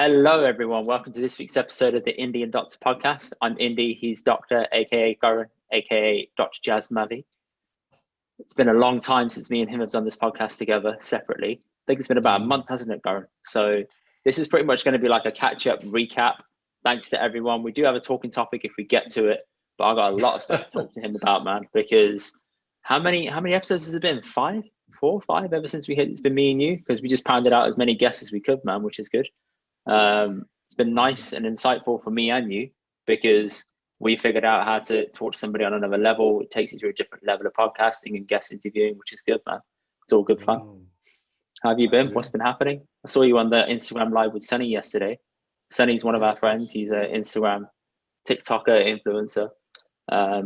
Hello, everyone. Welcome to this week's episode of the Indy and Doctor podcast. I'm Indy. He's Doctor, aka Gaurav, aka Dr. Jazz Mavi. It's been a long time since me and him have done this podcast together separately. I think it's been about a month, hasn't it, Gaurav? So this is pretty much going to be like a catch-up recap. Thanks to everyone. We do have a talking topic if we get to it, but I've got a lot of stuff to talk to him about, man. Because how many episodes has it been? 5, 4, 5 ever since we hit? It's been me and you because we just pounded out as many guests as we could, man, which is good. It's been nice and insightful for me and you because we figured out how to talk to somebody on another level. It takes you to a different level of podcasting and guest interviewing, which is good, man. It's all good fun. How have you been? What's been happening? I saw you on the Instagram live with Sunny yesterday. Sunny's one of our friends. He's an Instagram TikToker influencer.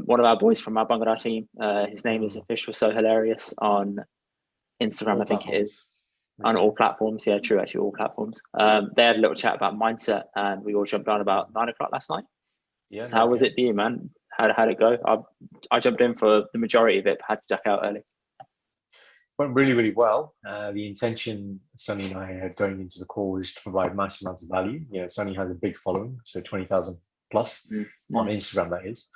One of our boys from our Bangladesh team. His name is Official So Hilarious on Instagram, I think it is. On all platforms, yeah, true, actually, all platforms. They had a little chat about mindset, and we all jumped on about 9 o'clock last night. Yeah. So how was it for you, man? How'd it go? I jumped in for the majority of it, but had to duck out early. Went really, really well. The intention Sunny and I had going into the call was to provide massive amounts of value. You know, Sunny has a big following, so 20,000 plus on Instagram, that is.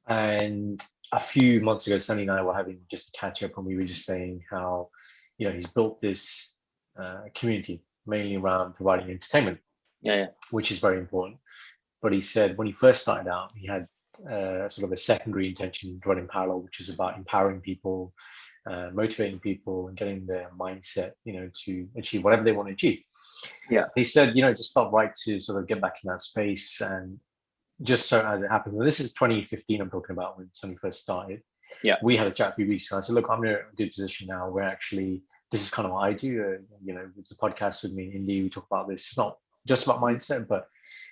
And a few months ago, Sunny and I were having just a catch up, and we were just saying how, you know, he's built this community mainly around providing entertainment, which is very important. But he said when he first started out, he had sort of a secondary intention to run in parallel, which is about empowering people, motivating people, and getting their mindset, you know, to achieve whatever they want to achieve. Yeah, he said, you know, it just felt right to sort of get back in that space, and just so as it happens, and this is 2015 I'm talking about when Sunny first started. Yeah, we had a chat a few weeks ago. I said, look, I'm in a good position now where actually this is kind of what I do. You know, it's a podcast with me and Indy. We talk about this. It's not just about mindset, but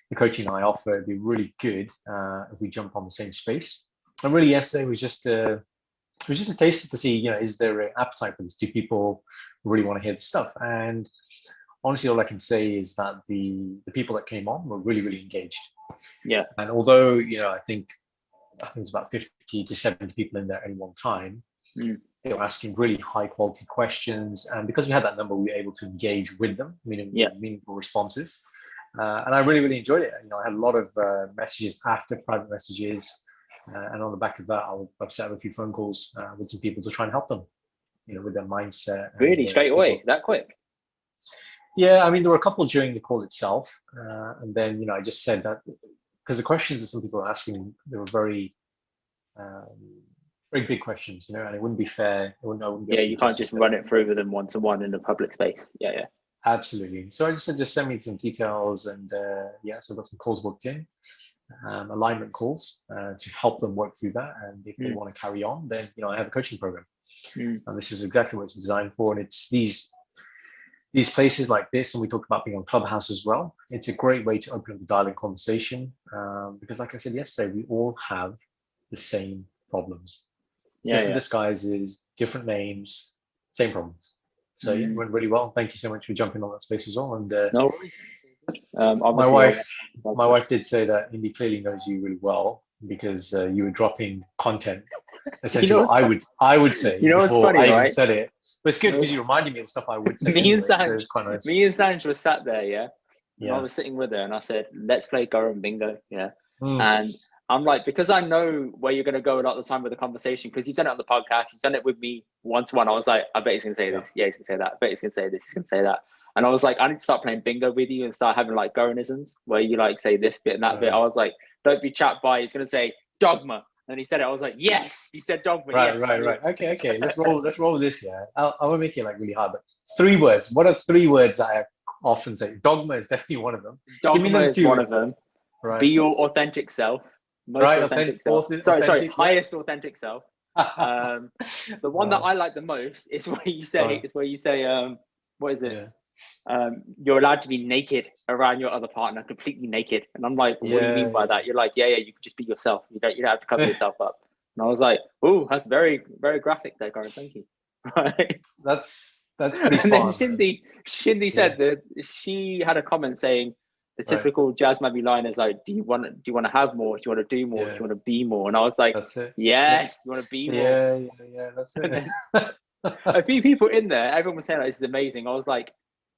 the coaching I offer would be really good if we jump on the same space. And really, yesterday was just a taste to see, you know, is there an appetite for this? Do people really want to hear the stuff? And honestly, all I can say is that the people that came on were really, really engaged. Yeah. And although, you know, I think it's about 50 to 70 people in there at any one time. They were asking really high quality questions, and because we had that number, we were able to engage with them, meaning meaningful responses. And I really, really enjoyed it. You know, I had a lot of messages after, private messages, and on the back of that, I've set up a few phone calls with some people to try and help them, you know, with their mindset. Really, straight away, that quick? Yeah, I mean, there were a couple during the call itself, and then, you know, I just said that because the questions that some people were asking, they were very big questions, you know, and it wouldn't be fair. You can't just run it through with them one-to-one in the public space. Yeah. Absolutely. So I just said, just send me some details, and so I've got some calls booked in, alignment calls to help them work through that. And if they want to carry on, then, you know, I have a coaching program, and this is exactly what it's designed for. And it's these places like this, and we talked about being on Clubhouse as well. It's a great way to open up the dialogue conversation because, like I said yesterday, we all have the same problems. Different disguises, different names, same problems. So it went really well. Thank you so much for jumping on that space as well. And no worries. My wife did say that Indy clearly knows you really well because you were dropping content. Essentially, you know, I would say, you know, what's funny, I right? even said it. But it's good because you reminded me of stuff I would say. Me and Sanj were sat there, and I was sitting with her, and I said, "Let's play Gaurav Bingo." And I'm like, because I know where you're going to go a lot of the time with the conversation, because you've done it on the podcast, you've done it with me one-to-one. I was like, I bet he's going to say this. Yeah, he's going to say that. I bet he's going to say this. He's going to say that. And I was like, I need to start playing bingo with you and start having like Gauravisms where you like say this bit and that bit. I was like, don't be chat by. He's going to say dogma. And he said it. I was like, yes, he said dogma. Right. Okay. Let's roll with this. Yeah. I won't make it like really hard, but 3 words. What are 3 words that I often say? Dogma is definitely one the one of them. Right. Be your authentic self. Highest authentic self. The one that I like the most is where you say, what is it? You're allowed to be naked around your other partner, completely naked. And I'm like, what do you mean by that? You're like, you can just be yourself. You don't have to cover yourself up. And I was like, oh, that's very, very graphic there, Gaurav. Thank you. Right. That's pretty And then Shindy said that she had a comment saying, the typical Jazz Mavi line is like, do you want to have more? Do you want to do more? Do you want to be more? And I was like, yes, you want to be more? Yeah, that's it. A few people in there, everyone was saying like, this is amazing. I was like,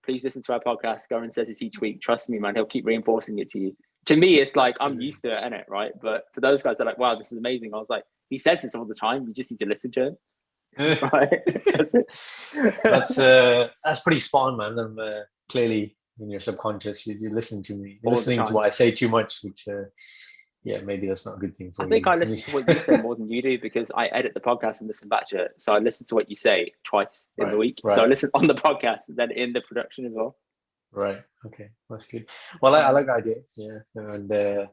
please listen to our podcast. Goran says this each week. Trust me, man. He'll keep reinforcing it to you. To me, it's like, I'm used to it, innit, right? But to those guys, they're like, wow, this is amazing. I was like, he says this all the time. You just need to listen to him. Right? That's it. That's pretty spot on, man. I'm clearly in your subconscious. You're listening to me. You're All the listening to time. what I say too much, which yeah, maybe that's not a good thing for I you. think I listen to what you say more than you do because I edit the podcast and listen back to it. So I listen to what you say twice in the week. Right. So I listen on the podcast and then in the production as well. Right. Okay. That's good. Well, I like the idea. Yeah. So, and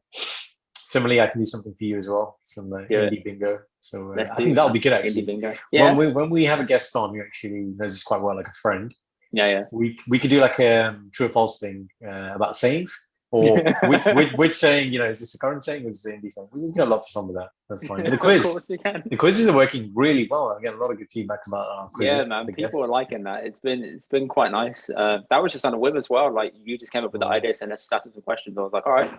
similarly, I can do something for you as well. Some indie bingo. So I think that'll be good actually. Indie bingo. Yeah. When we have a guest on who actually knows us quite well, like a friend. Yeah. We could do like a true or false thing about sayings. Or which saying, is this a current saying or is this an indie saying? We can get lots of fun with that. That's fine. But the quiz, of course we can. The quizzes are working really well. I get a lot of good feedback about our quizzes. Yeah, man. People are liking that. It's been quite nice. That was just on a whim as well. Like you just came up with the ideas and let's start some questions. I was like, all right.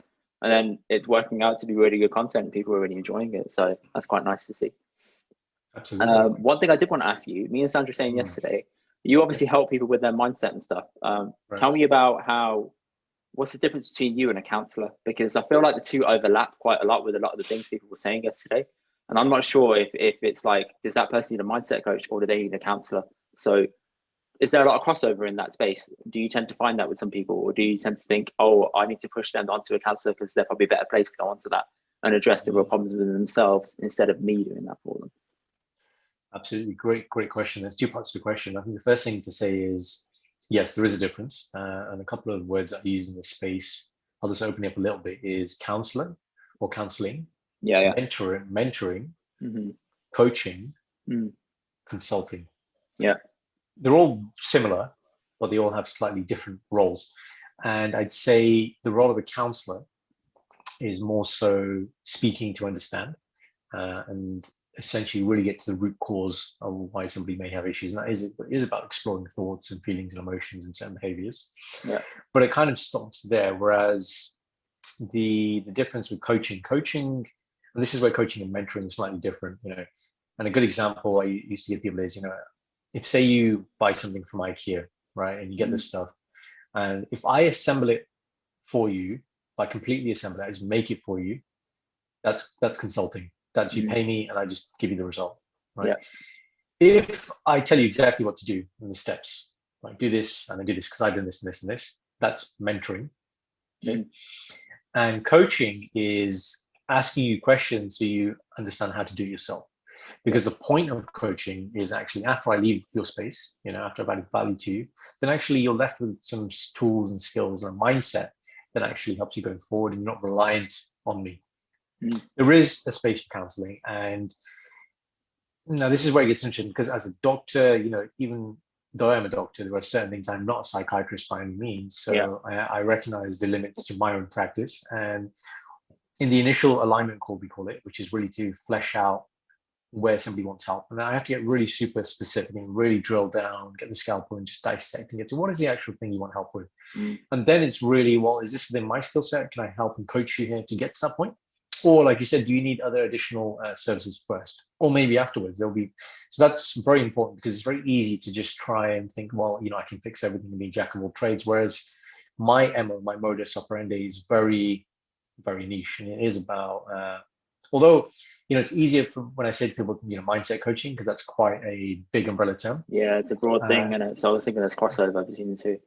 And then it's working out to be really good content. People are really enjoying it. So that's quite nice to see. Absolutely. One thing I did want to ask you, me and Sandra saying yesterday, you obviously help people with their mindset and stuff. Tell me about what's the difference between you and a counselor? Because I feel like the two overlap quite a lot with a lot of the things people were saying yesterday. And I'm not sure if it's like, does that person need a mindset coach or do they need a counselor? So is there a lot of crossover in that space? Do you tend to find that with some people, or do you tend to think, oh, I need to push them onto a counselor because they're probably a better place to go onto that and address the real problems within themselves instead of me doing that for them? Absolutely. Great question. There's two parts to the question. I think the first thing to say is, yes, there is a difference. And a couple of words I use in this space, I'll just open it up a little bit, is counselor or counseling, mentoring, coaching, consulting. Yeah. They're all similar, but they all have slightly different roles. And I'd say the role of a counselor is more so speaking to understand and essentially really get to the root cause of why somebody may have issues. And that is about exploring thoughts and feelings and emotions and certain behaviors. Yeah. But it kind of stops there. Whereas the difference with coaching, and this is where coaching and mentoring is slightly different, and a good example I used to give people is, if say you buy something from IKEA, right, and you get this stuff, and if I assemble it for you, like completely assemble it, I just make it for you, that's consulting. That's you pay me and I just give you the result, right? Yeah. If I tell you exactly what to do in the steps, like do this and then do this because I've done this and this and this, that's mentoring. Okay. And coaching is asking you questions so you understand how to do it yourself. Because the point of coaching is actually after I leave your space, after I've added value to you, then actually you're left with some tools and skills and a mindset that actually helps you going forward and you're not reliant on me. There is a space for counseling, and now this is where it gets interesting because as a doctor, even though I'm a doctor, there are certain things. I'm not a psychiatrist by any means, so I recognize the limits to my own practice. And in the initial alignment call, we call it, which is really to flesh out where somebody wants help, and I have to get really super specific and really drill down, get the scalpel and just dissect and get to what is the actual thing you want help with. And then it's really, well, is this within my skill set? Can I help and coach you here to get to that point? Or like you said, do you need other additional services first? Or maybe afterwards there'll be, so that's very important because it's very easy to just try and think, well, I can fix everything and be jack of all trades. Whereas my MO, my modus operandi is very, very niche. And it is about, although, it's easier when I say to people, mindset coaching, because that's quite a big umbrella term. Yeah, it's a broad thing. And so I was thinking there's crossover between the two.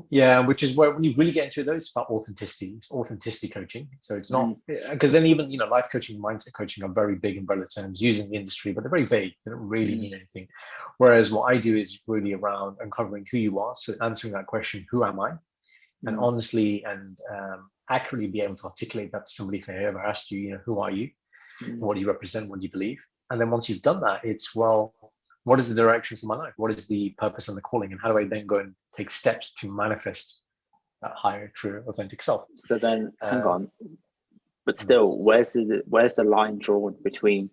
Yeah, which is where when you really get into those, it's about authenticity. It's authenticity coaching. So it's not, because then even, life coaching and mindset coaching are very big umbrella terms used in the industry, but they're very vague. They don't really mean anything. Whereas what I do is really around uncovering who you are. So answering that question, who am I? And honestly and accurately be able to articulate that to somebody if they ever asked you, who are you? What do you represent? What do you believe? And then once you've done that, it's, well, what is the direction for my life? What is the purpose and the calling? And how do I then go and take steps to manifest that higher, true, authentic self? So then, hang on. But still, where's the line drawn between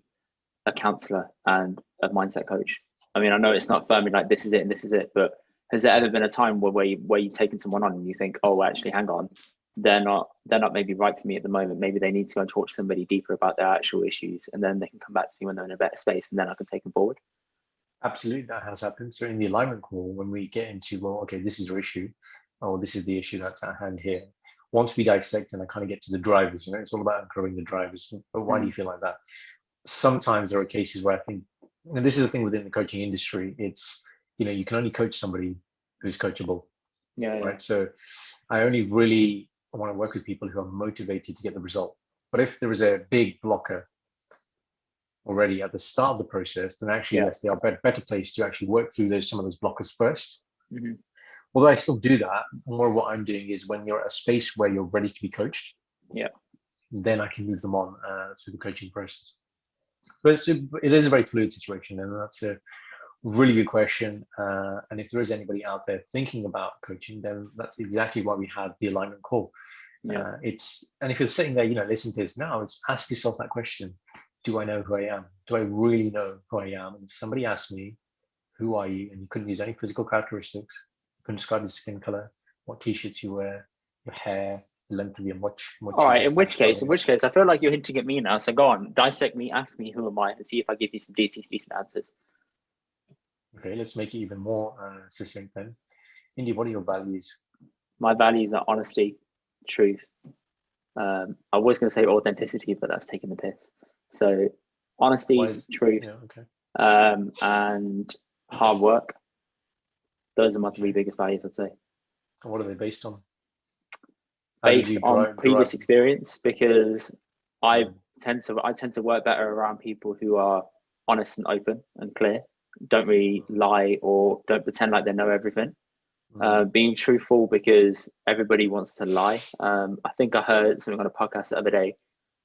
a counselor and a mindset coach? I mean, I know it's not firmly like this is it and this is it, but has there ever been a time where you've taken someone on and you think, oh, actually, hang on, they're not maybe right for me at the moment. Maybe they need to go and talk to somebody deeper about their actual issues, and then they can come back to me when they're in a better space, and then I can take them forward. Absolutely, that has happened. So in the alignment call, when we get into, well, okay, this is your issue, or this is the issue that's at hand here. Once we dissect and I kind of get to the drivers, it's all about uncovering the drivers. But why do you feel like that? Sometimes there are cases where I think, and this is the thing within the coaching industry, it's, you can only coach somebody who's coachable, right? So I only really want to work with people who are motivated to get the result. But if there is a big blocker already at the start of the process, then actually, yes, they are better placed to actually work through some of those blockers first. Although I still do that, more what I'm doing is when you're at a space where you're ready to be coached, then I can move them on through the coaching process. But it is a very fluid situation, and that's a really good question. And if there is anybody out there thinking about coaching, then that's exactly why we have the alignment call. And if you're sitting there, listening to this now, it's ask yourself that question. Do I know who I am? Do I really know who I am? And if somebody asked me, who are you? And you couldn't use any physical characteristics, you couldn't describe your skin color, what t-shirts you wear, your hair, the length of your much. All right, in which case, I feel like you're hinting at me now. So go on, dissect me, ask me who am I, and see if I give you some decent answers. Okay, let's make it even more succinct then. Indy, what are your values? My values are honesty, truth. I was going to say authenticity, but that's taking the piss. So honesty, truth, and hard work. Those are my three biggest values, I'd say. And what are they based on? Based on previous experience, because I tend to work better around people who are honest and open and clear, don't really lie or don't pretend like they know everything. Being truthful, because everybody wants to lie. I think I heard something on a podcast the other day,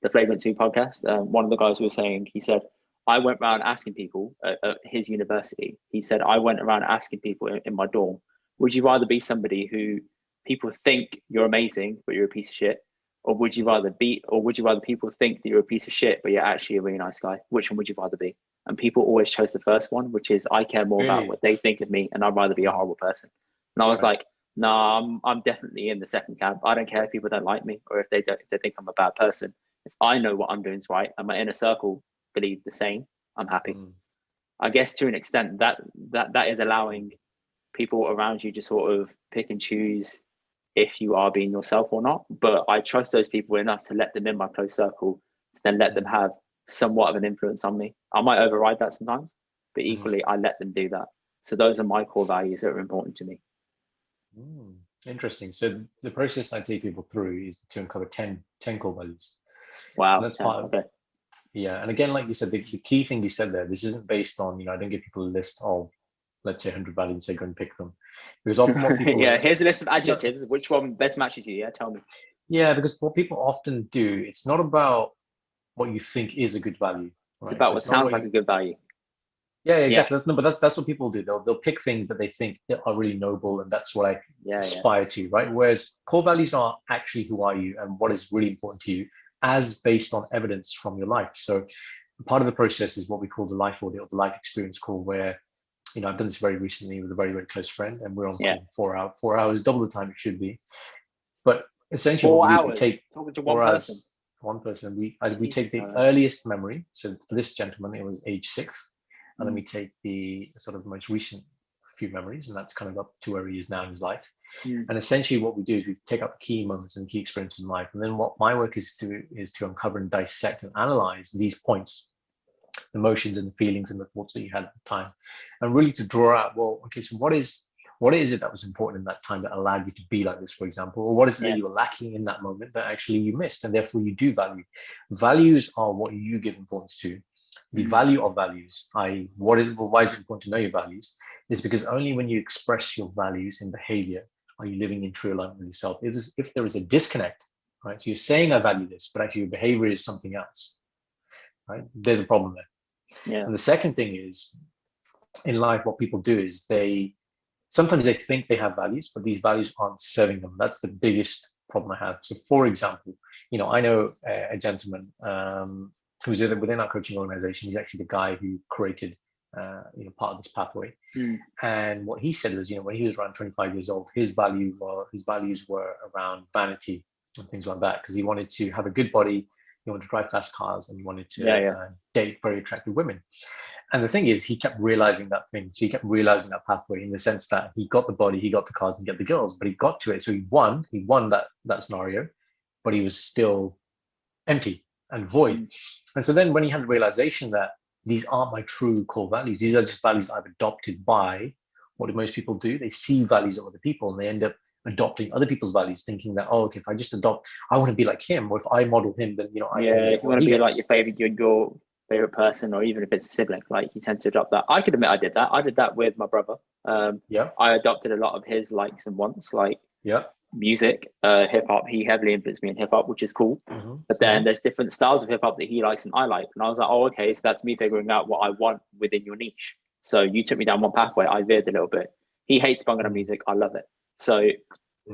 the Flavor 2 podcast. One of the guys was saying, he said, I went around asking people at his university. He said, I went around asking people in my dorm, would you rather be somebody who people think you're amazing, but you're a piece of shit? Or would you rather people think that you're a piece of shit, but you're actually a really nice guy? Which one would you rather be? And people always chose the first one, which is I care more about what they think of me, and I'd rather be a horrible person. And I was like, no, I'm definitely in the second camp. I don't care if people don't like me or if they think I'm a bad person. If I know what I'm doing is right and my inner circle believe the same, I'm happy. I guess to an extent that is allowing people around you to sort of pick and choose if you are being yourself or not. But I trust those people enough to let them in my close circle, to then let them have somewhat of an influence on me. I might override that sometimes, but equally I let them do that. So those are my core values that are important to me. Interesting. So the process I take people through is to uncover 10 core values. Wow. And that's part of, yeah. And again, like you said, the key thing you said there, this isn't based on, I don't give people a list of, let's say 100 values and say, go and pick them. Because often what people here's a list of adjectives. Which one best matches you? Yeah, tell me. Yeah, because what people often do, it's not about what you think is a good value. Right? It's about what sounds like a good value. Yeah, exactly. Yeah. No, but that's what people do. They'll pick things that they think are really noble, and that's what I aspire to, right? Whereas core values are actually who are you and what is really important to you, as based on evidence from your life. So part of the process is what we call the life audit or the life experience call, where I've done this very recently with a very, very close friend, and we're on 4 hours, double the time it should be. But essentially, 4 hours. We take talking to one person. We take the earliest memory. So for this gentleman, it was age 6. And then we take the sort of most recent few memories, and that's kind of up to where he is now in his life. And essentially what we do is we take out the key moments and key experiences in life. And then what my work is to uncover and dissect and analyze these points, the emotions and the feelings and the thoughts that you had at the time. And really to draw out, well, okay, so what is it that was important in that time that allowed you to be like this, for example? Or what is it that you were lacking in that moment that actually you missed, and therefore you do value? Values are what you give importance to. The value of values, why is it important to know your values, is because only when you express your values in behavior are you living in true alignment with yourself. If there is a disconnect, right? So you're saying I value this, but actually your behavior is something else, right? There's a problem there. Yeah. And the second thing is, in life, what people do is sometimes they think they have values, but these values aren't serving them. That's the biggest problem I have. So for example, I know a gentleman, who's within our coaching organization. He's actually the guy who created, part of this pathway. And what he said was, when he was around 25 years old, his values were around vanity and things like that, because he wanted to have a good body, he wanted to drive fast cars, and he wanted to date very attractive women. And the thing is, he kept realizing that thing. So he kept realizing that pathway in the sense that he got the body, he got the cars, and get the girls, but he got to it. So he won that scenario, but he was still empty and void. And so then when he had the realization that these aren't my true core values, these are just values I've adopted by, what do most people do? They see values of other people and they end up adopting other people's values, thinking that, oh, okay, if I just adopt, I want to be like him, or if I model him, then I can if get you what want to he be gets. like your favorite person, or even if it's a sibling, like you tend to adopt that. I could admit I did that. I did that with my brother. Yeah, I adopted a lot of his likes and wants, like yeah. music, hip hop. He heavily influenced me in hip hop, which is cool. But then there's different styles of hip hop that he likes and I like. And I was like, oh, okay, so that's me figuring out what I want within your niche. So you took me down one pathway, I veered a little bit. He hates Bangla music, I love it. So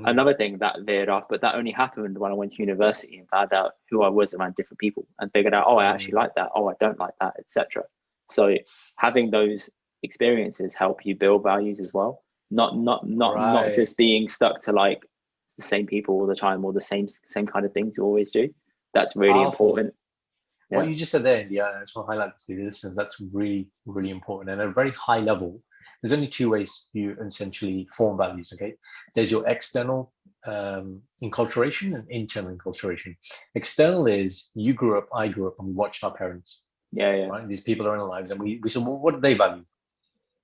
another thing that veered off, but that only happened when I went to university and found out who I was around different people and figured out, oh, I actually like that, oh, I don't like that, etc. So having those experiences help you build values as well. Not just being stuck to like the same people all the time or the same kind of things you always do. That's really important. What you just said there, Indy, I just want to highlight to the listeners, that's really, really important. And at a very high level, there's only two ways you essentially form values, okay? There's your external enculturation and internal enculturation. External is you grew up, I grew up, and we watched our parents. Yeah. Right? These people are in our lives, and we said, well, what do they value?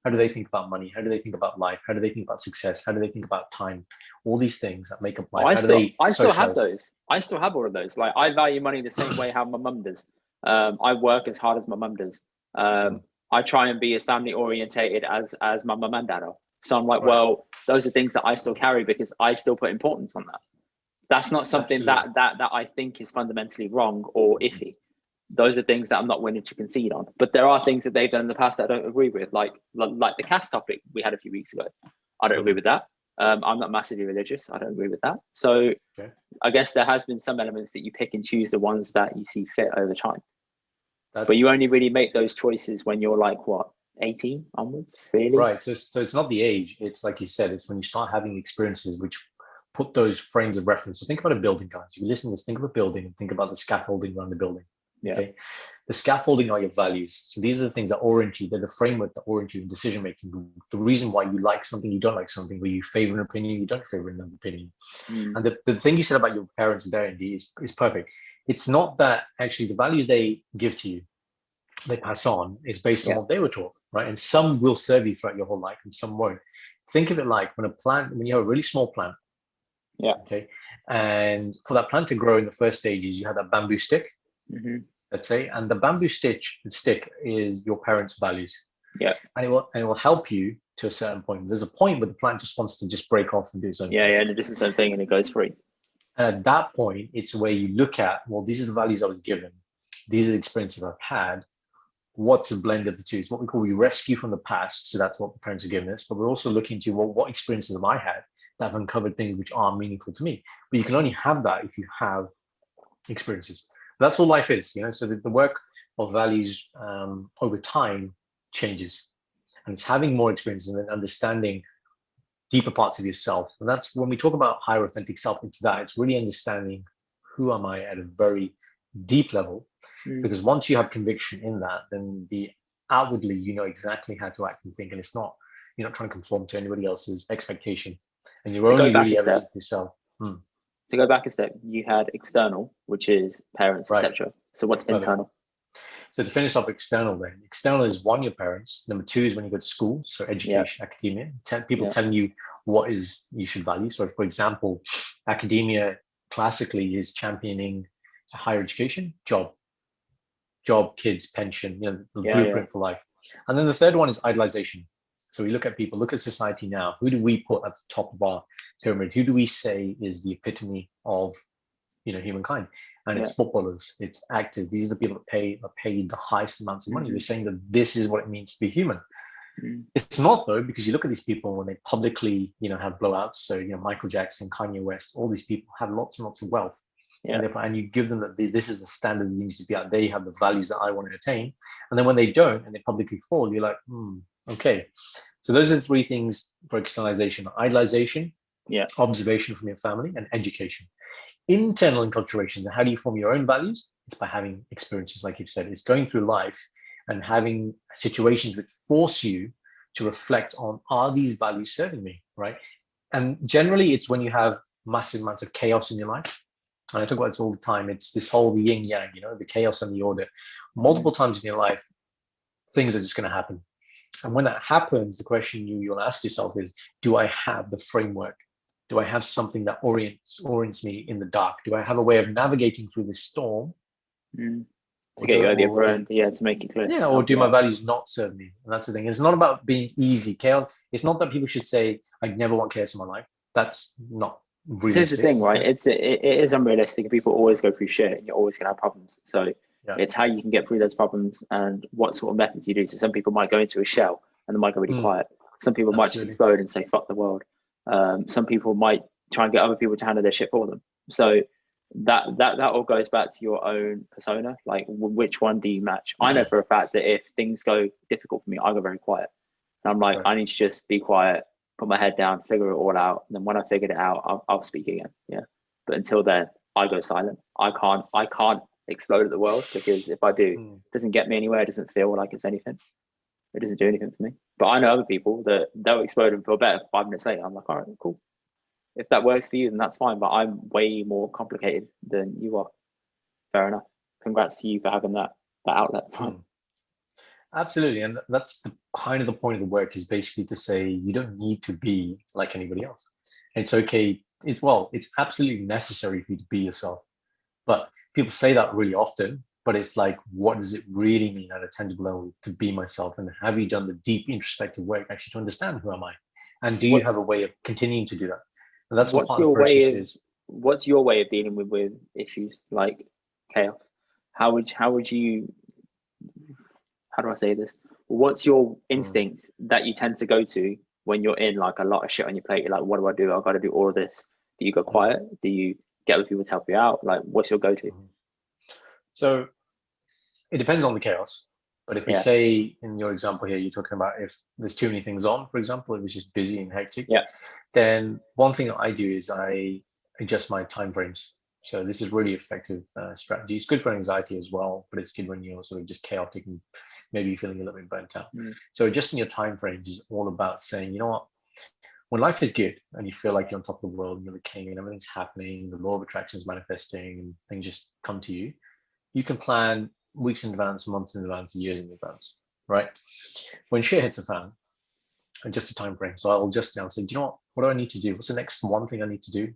How do they think about money? How do they think about life? How do they think about success? How do they think about time? All these things that make up life. I still have those. I still have all of those. Like I value money the same way how my mum does. I work as hard as my mum does. I try and be as family orientated as my mum and dad are. So I'm like, well, those are things that I still carry because I still put importance on that. That's not something that I think is fundamentally wrong or iffy. Those are things that I'm not willing to concede on. But there are things that they've done in the past that I don't agree with, like the caste topic we had a few weeks ago. I don't agree with that. I'm not massively religious. I don't agree with that. So I guess there has been some elements that you pick and choose the ones that you see fit over time. But you only really make those choices when you're like, what, 18 onwards, really? Right. So it's not the age. It's like you said, it's when you start having experiences which put those frames of reference. So think about a building, guys. You listen to this, think of a building and think about the scaffolding around the building. Okay. The scaffolding are your values. So these are the things that orient you. They're the framework that orient you in decision making. The reason why you like something, you don't like something, where you favor an opinion, you don't favor another opinion. And the thing you said about your parents there, Indy, is perfect. It's not that actually the values they give to you, they pass on, is based on what they were taught, right? And some will serve you throughout your whole life and some won't. Think of it like when you have a really small plant. Okay. And for that plant to grow in the first stages, you have that bamboo stick. Let's say, and the bamboo stick is your parents' values. And it will help you to a certain point. There's a point where the plant just wants to just break off and do its own thing. And it does its own thing and it goes free. And at that point, it's where you look at, well, these are the values I was given. These are the experiences I've had. What's a blend of the two? It's what we rescue from the past. So that's what the parents are giving us. But we're also looking to, well, what experiences have I had that have uncovered things which are meaningful to me? But you can only have that if you have experiences. That's all life is, so the work of values over time changes, and it's having more experiences and understanding deeper parts of yourself. And that's when we talk about higher authentic self, it's really understanding who am I at a very deep level, because once you have conviction in that, then outwardly, you know exactly how to act and think, and you're not trying to conform to anybody else's expectation, and you're only really ever yourself. To go back a step, you had external, which is parents, etc. So what's internal? So to finish up external then, external is one, your parents. Number two is when you go to school, so education, academia. People telling you what you should value. So for example, academia classically is championing higher education, job, kids, pension, the blueprint for life. And then the third one is idolization. So we look at people, look at society now. Who do we put at the top of our pyramid? Who do we say is the epitome of, humankind? And it's footballers, it's actors. These are the people that are paid the highest amounts of money. We're saying that this is what it means to be human. It's not though, because you look at these people when they publicly, have blowouts. So, Michael Jackson, Kanye West, all these people have lots and lots of wealth. And you give them that this is the standard that needs to be out. They have the values that I want to attain. And then when they don't and they publicly fall, you're like, okay. So those are the three things for externalization: idolization, observation from your family, and education. Internal enculturation, how do you form your own values? It's by having experiences, like you've said. It's going through life and having situations which force you to reflect on, are these values serving me, right? And generally it's when you have massive amounts of chaos in your life. And I talk about this all the time. It's this whole yin yang, the chaos and the order. Multiple times in your life, things are just going to happen. And when that happens, the question you'll ask yourself is, do I have the framework? Do I have something that orients me in the dark? Do I have a way of navigating through this storm? To get you out of the other end, to make it clear. Yeah, or do my values not serve me? And that's the thing. It's not about being easy. Chaos. It's not that people should say, I never want chaos in my life. That's not realistic. Here's the thing, right? It is unrealistic. People always go through shit, and you're always going to have problems. So it's how you can get through those problems and what sort of methods you do. So some people might go into a shell and they might go really quiet. Some people might just explode and say, fuck the world. Some people might try and get other people to handle their shit for them. So that all goes back to your own persona. Like, which one do you match? I know for a fact that if things go difficult for me, I go very quiet. And I'm like, I need to just be quiet, put my head down, figure it all out. And then when I figured it out, I'll speak again. Yeah. But until then, I go silent. I can't explode at the world, because if I do, it doesn't get me anywhere. It doesn't feel like it's anything. It doesn't do anything for me. But I know other people that they'll explode and feel better 5 minutes later. I'm like, all right, cool. If that works for you, then that's fine. But I'm way more complicated than you are. Fair enough. Congrats to you for having that outlet. Absolutely. And that's the kind of the point of the work, is basically to say you don't need to be like anybody else. It's okay. It's absolutely necessary for you to be yourself. But people say that really often, but it's like, what does it really mean at a tangible level to be myself? And have you done the deep introspective work actually to understand who am I? And do you have a way of continuing to do that? And that's what part of the process is. What's your way of dealing with issues like chaos? How would you, how do I say this? What's your instinct that you tend to go to when you're in like a lot of shit on your plate? You're like, what do I do? I've got to do all of this. Do you go quiet? Do you get other people to help you out? Like, what's your go-to? So it depends on the chaos. But if we say in your example here, you're talking about if there's too many things on, for example, if it's just busy and hectic, then one thing that I do is I adjust my time frames. So this is really effective strategy. It's good for anxiety as well, but it's good when you're sort of just chaotic and maybe you're feeling a little bit burnt out. So adjusting your time frames is all about saying, you know what, when life is good and you feel like you're on top of the world and you're the king and everything's happening, the law of attraction is manifesting and things just come to you, you can plan weeks in advance, months in advance, years in advance, right? When shit hits a fan, adjust the time frame. So I'll adjust now and say, do you know what do I need to do? What's the next one thing I need to do?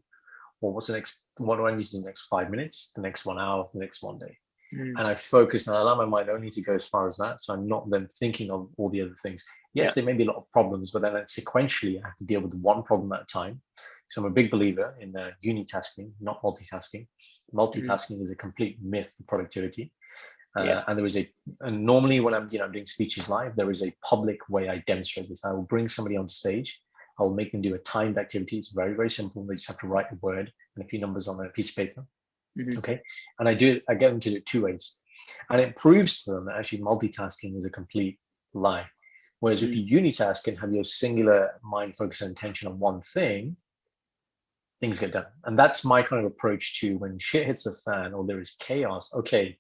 Or what do I need to do in the next 5 minutes, the next 1 hour, the next 1 day? And I focus and I allow my mind only to go as far as that. So I'm not then thinking of all the other things. Yes, there may be a lot of problems, but then sequentially I have to deal with one problem at a time. So I'm a big believer in unitasking, not multitasking. Multitasking is a complete myth for productivity. And there is and normally when I'm doing speeches live, there is a public way I demonstrate this. I will bring somebody on stage. I will make them do a timed activity. It's very, very simple. They just have to write a word and a few numbers on a piece of paper. Okay. And I get them to do it 2 ways. And it proves to them that actually multitasking is a complete lie. Whereas if you unitask and have your singular mind focus and attention on one thing, things get done. And that's my kind of approach to when shit hits the fan or there is chaos. Okay.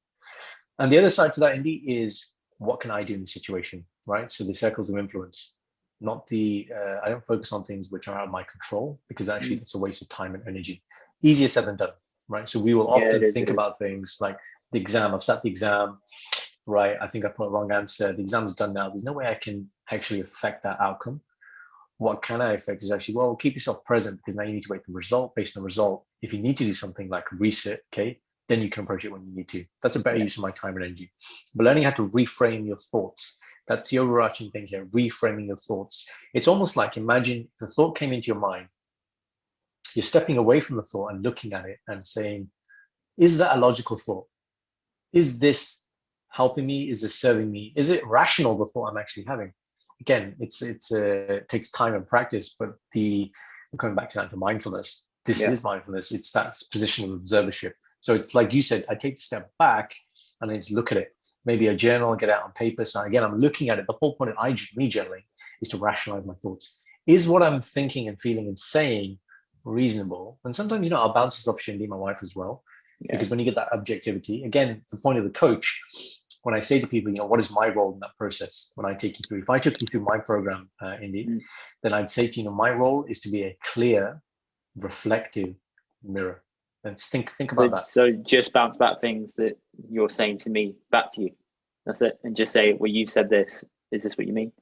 And the other side to that, Indy, is what can I do in the situation, right? So the circles of influence, not I don't focus on things which are out of my control, because actually it's a waste of time and energy. Easier said than done, right? So we will often think about things like the exam. I've sat the exam, right? I think I put a wrong answer. The exam is done now. There's no way I can actually affect that outcome. What can I affect is actually, well, keep yourself present, because now you need to wait for the result. Based on the result, if you need to do something like reset, okay, then you can approach it when you need to. That's a better use of my time and energy. But learning how to reframe your thoughts, that's the overarching thing here, reframing your thoughts. It's almost like, imagine the thought came into your mind. You're stepping away from the thought and looking at it and saying, is that a logical thought? Is this helping me? Is this serving me? Is it rational, the thought I'm actually having? Again, it takes time and practice, but coming back to mindfulness, this is mindfulness. It's that position of observership. So it's like you said, I take a step back and I just look at it. Maybe a journal, get out on paper. So again, I'm looking at it. The whole point of me journaling is to rationalize my thoughts. Is what I'm thinking and feeling and saying reasonable? And sometimes, I'll bounce this opportunity, my wife as well, because when you get that objectivity, again, the point of the coach when I say to people, what is my role in that process when I take you through? If I took you through my program, Indy, then I'd say to you, my role is to be a clear, reflective mirror. And think about that. So just bounce back things that you're saying to me back to you. That's it. And just say, well, you said this. Is this what you mean?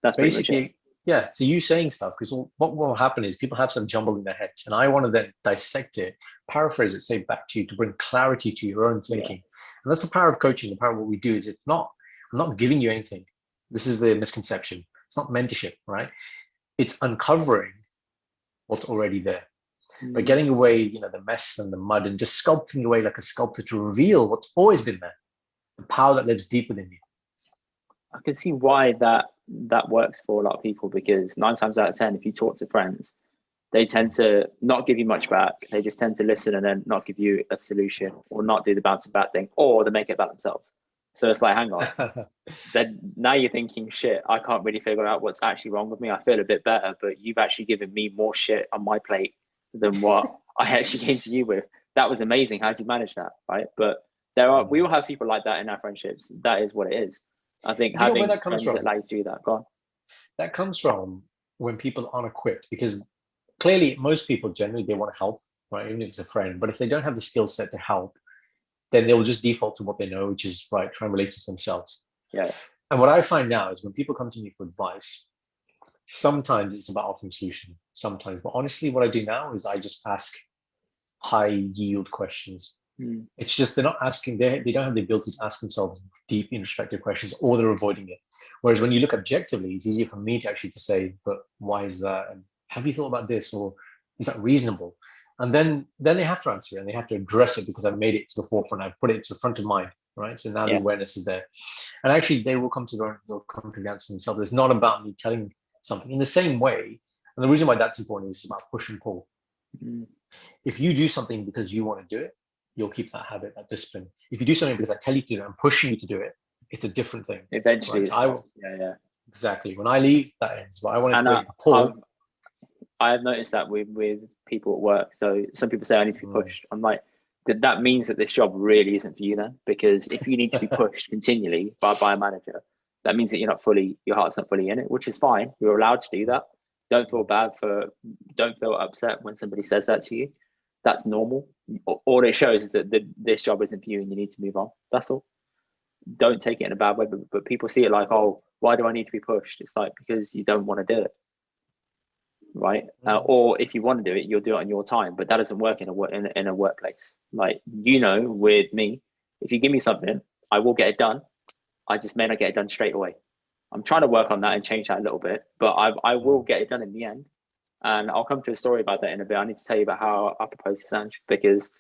That's basically, yeah. So you saying stuff, because what will happen is people have some jumble in their heads, and I want to then dissect it, paraphrase it, say back to you to bring clarity to your own thinking. And that's the power of coaching. The power of what we do is I'm not giving you anything. This is the misconception. It's not mentorship, right? It's uncovering what's already there. By getting away, the mess and the mud, and just sculpting away like a sculptor to reveal what's always been there, the power that lives deep within you. I can see why that works for a lot of people, because 9 times out of 10, if you talk to friends, they tend to not give you much back. They just tend to listen and then not give you a solution, or not do the bouncing back thing, or they make it about themselves. So it's like, hang on. Then now you're thinking, shit, I can't really figure out what's actually wrong with me. I feel a bit better, but you've actually given me more shit on my plate than what I actually came to you with. That was amazing. How did you manage that? Right. But we all have people like that in our friendships. That is what it is. I think having where that comes from? That allow you to do that. Go on. That comes from when people aren't equipped, because clearly most people generally, they want to help, right? Even if it's a friend, but if they don't have the skill set to help, then they will just default to what they know, which is try and relate to themselves. Yeah. And what I find now is when people come to me for advice, sometimes it's about offering solution, sometimes, but honestly, what I do now is I just ask high yield questions. It's just they're not asking, they don't have the ability to ask themselves deep introspective questions, or they're avoiding it. Whereas when you look objectively, it's easier for me to actually to say, but why is that? And have you thought about this? Or is that reasonable? And then they have to answer it, and they have to address it, because I've made it to the forefront. I've put it to the front of mind, right? So now the awareness is there. And actually they will come to the answer themselves. It's not about me telling something in the same way. And the reason why that's important is about push and pull. If you do something because you want to do it, you'll keep that habit, that discipline. If you do something because I tell you to do it, I'm pushing you to do it, it's a different thing. Eventually, right? Exactly. When I leave, that ends. But I want to create a pull. I have noticed that with people at work. So some people say I need to be pushed. I'm like, that means that this job really isn't for you then, because if you need to be pushed continually by a manager, that means that your heart's not fully in it, which is fine. You're allowed to do that. Don't feel upset when somebody says that to you. That's normal. All it shows is that this job isn't for you and you need to move on. That's all. Don't take it in a bad way, but people see it like, oh, why do I need to be pushed? It's like, because you don't want to do it, right? Or if you want to do it, you'll do it on your time. But that doesn't work in a workplace. Like, with me, if you give me something, I will get it done. I just may not get it done straight away. I'm trying to work on that and change that a little bit, but I will get it done in the end. And I'll come to a story about that in a bit. I need to tell you about how I proposed to Sanj, because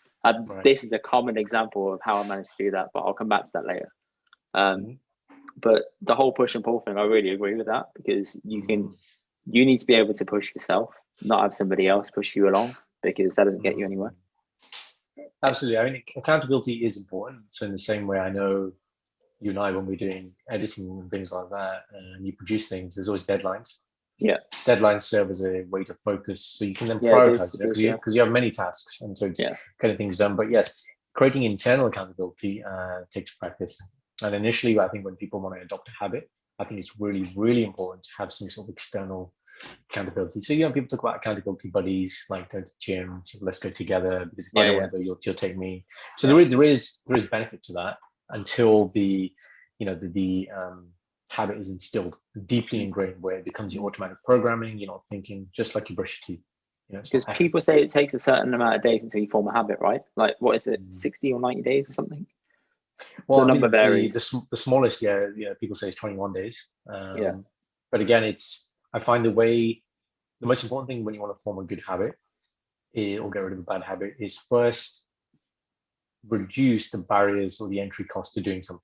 this is a common example of how I managed to do that, but I'll come back to that later. But the whole push and pull thing, I really agree with that, because you need to be able to push yourself, not have somebody else push you along, because that doesn't get you anywhere. Absolutely. I mean, accountability is important. So in the same way, I know you and I, when we're doing editing and things like that, and you produce things, there's always deadlines. Yeah, deadlines serve as a way to focus, so you can then prioritize it, because you have many tasks, and so it's kind of things done. But yes, creating internal accountability takes practice. And initially, I think when people want to adopt a habit, I think it's really, really important to have some sort of external accountability. So people talk about accountability buddies, like going to the gym, so let's go together, because if I don't want to go, you'll take me. So there is benefit to that until the habit is instilled, deeply ingrained, where it becomes your automatic programming. You're not thinking, just like you brush your teeth. Because people say it takes a certain amount of days until you form a habit, right? Like, what is it, 60 or 90 days or something? Well, the number varies. The smallest, people say is 21 days. But again, I find the most important thing when you want to form a good habit or get rid of a bad habit is first reduce the barriers or the entry cost to doing something,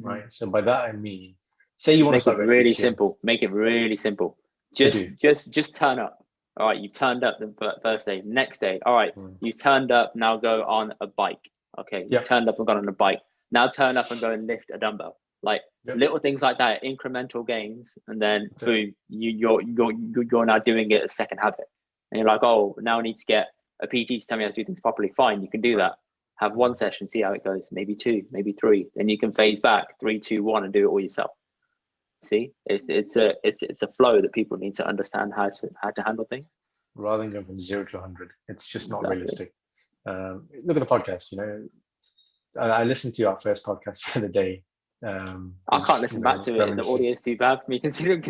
right? So by that I mean, say you want to start really simple. Make it really simple. Just turn up. All right, you've turned up the first day. Next day, all right, you turned up. Now go on a bike. Okay, you turned up and gone on a bike. Now turn up and go and lift a dumbbell. Like little things like that, incremental gains, and then boom, you're now doing it as second habit. And you're like, oh, now I need to get a PT to tell me how to do things properly. Fine, you can do that. Have one session, see how it goes, maybe two, maybe three. Then you can phase back 3, 2, 1 and do it all yourself. See, it's a flow that people need to understand how to handle things. Rather than going from 0 to 100, it's just not Exactly. realistic. Look at the podcast. I listened to our first podcast the other day. I can't listen back to it. The audio is too bad for me considering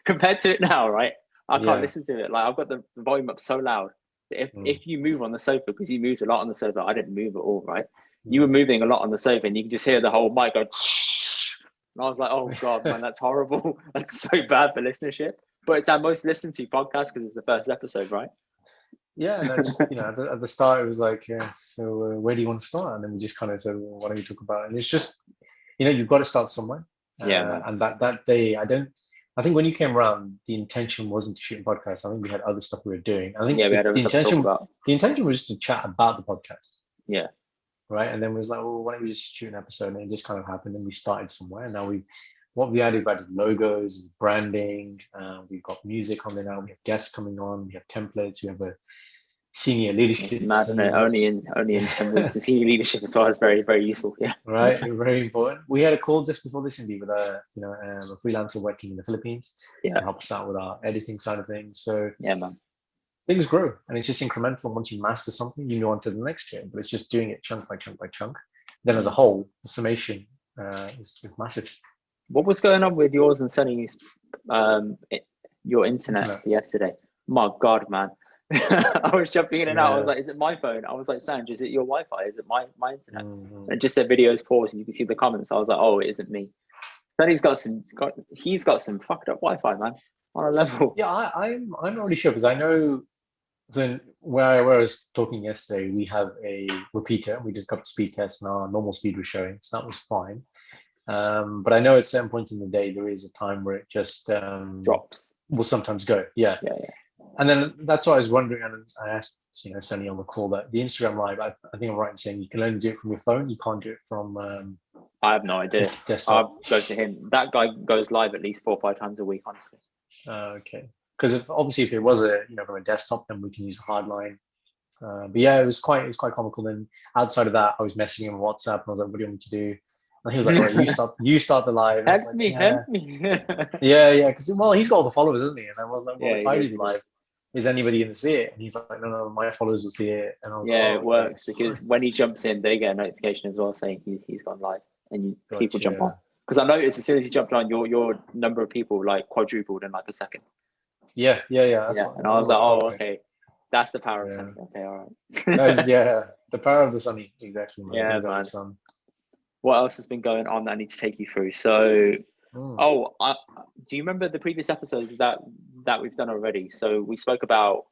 compared to it now, right? I can't listen to it. Like I've got the volume up so loud that if you move on the sofa, because you moved a lot on the sofa, I didn't move at all, right? You were moving a lot on the sofa, and you can just hear the whole mic go. And I was like, oh God, man, that's horrible. That's so bad for listenership. But it's our most listened to podcast because it's the first episode, right? Yeah, and just, at the start it was like, so where do you want to start? And then we just kind of said, well, why don't you talk about it? And it's just, you've got to start somewhere. And that day, I think when you came around, the intention wasn't to shoot a podcast. I think we had other stuff we were doing. I think we had other stuff to talk about. The intention was to chat about the podcast. Yeah. Right. And then we was like, well, why don't we just shoot an episode? And it just kind of happened. And we started somewhere. And now what we added logos, branding. We've got music on there now. We have guests coming on. We have templates. We have a senior leadership. Mad, only in 10 weeks. The senior leadership as well is very, very useful. Yeah. Right. Very important. We had a call just before this, Indy, with a freelancer working in the Philippines. Yeah. To help us out with our editing side of things. So yeah, man. Things grow, and it's just incremental. Once you master something, you go on to the next year, but it's just doing it chunk by chunk by chunk. Then as a whole, the summation is massive. What was going on with yours and Sunny's, your internet yesterday? My God, man. I was jumping in and out. I was like, is it my phone? I was like, Sanj, is it your Wi-Fi? Is it my internet? And it just said videos paused and you can see the comments. I was like, oh, it isn't me. Sunny's got some fucked up Wi-Fi, man, on a level. Yeah, I'm not really sure because I know. So where I was talking yesterday, we have a repeater. We did a couple of speed tests and our normal speed was showing, so that was fine. But I know at certain points in the day, there is a time where it just drops. Will sometimes go. Yeah. And then that's what I was wondering. And I asked, Sunny on the call that the Instagram Live, I think I'm right in saying you can only do it from your phone. You can't do it from. I have no idea. Desktop. I'll go to him. That guy goes live at least 4 or 5 times a week, honestly. Okay. Because obviously, if it was from a desktop, then we can use a hardline. But yeah, it was quite comical. Then outside of that, I was messaging him on WhatsApp, and I was like, "What do you want me to do?" And he was like, "Right, you start the live." Help me. Yeah. Because he's got all the followers, isn't he? And I was like, "Well, if I do the live, is anybody going to see it?" And he's like, "No, my followers will see it." And I was like, it works because when he jumps in, they get a notification as well saying he's gone live, and people jump on. Because I noticed as soon as he jumped on, your number of people like quadrupled in like a second. Yeah. And I was like, oh, okay. That's the power of Sunny. Okay, all right. That is, the power of the Sunny. Exactly. Man. Yeah, man. What else has been going on that I need to take you through? So, do you remember the previous episodes that we've done already? So we spoke about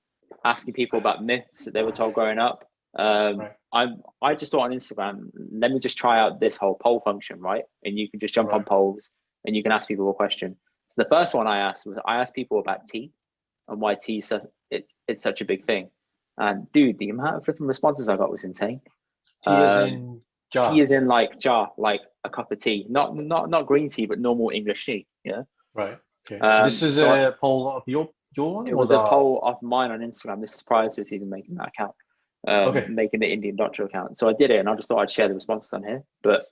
asking people about myths that they were told growing up. Right. I just thought on Instagram, let me just try out this whole poll function, right? And you can just jump on polls and you can ask people a question. So the first one I asked people about tea and why tea it's such a big thing. And dude, the amount of flipping responses I got was insane. Tea is in jar. Tea is in like jar, like a cup of tea, not green tea, but normal English tea. Yeah. Right. Okay. This is a poll of your one. It was a poll of mine on Instagram. This is prior to us even making that account. Making the Indian Doctor account. So I did it and I just thought I'd share the responses on here. But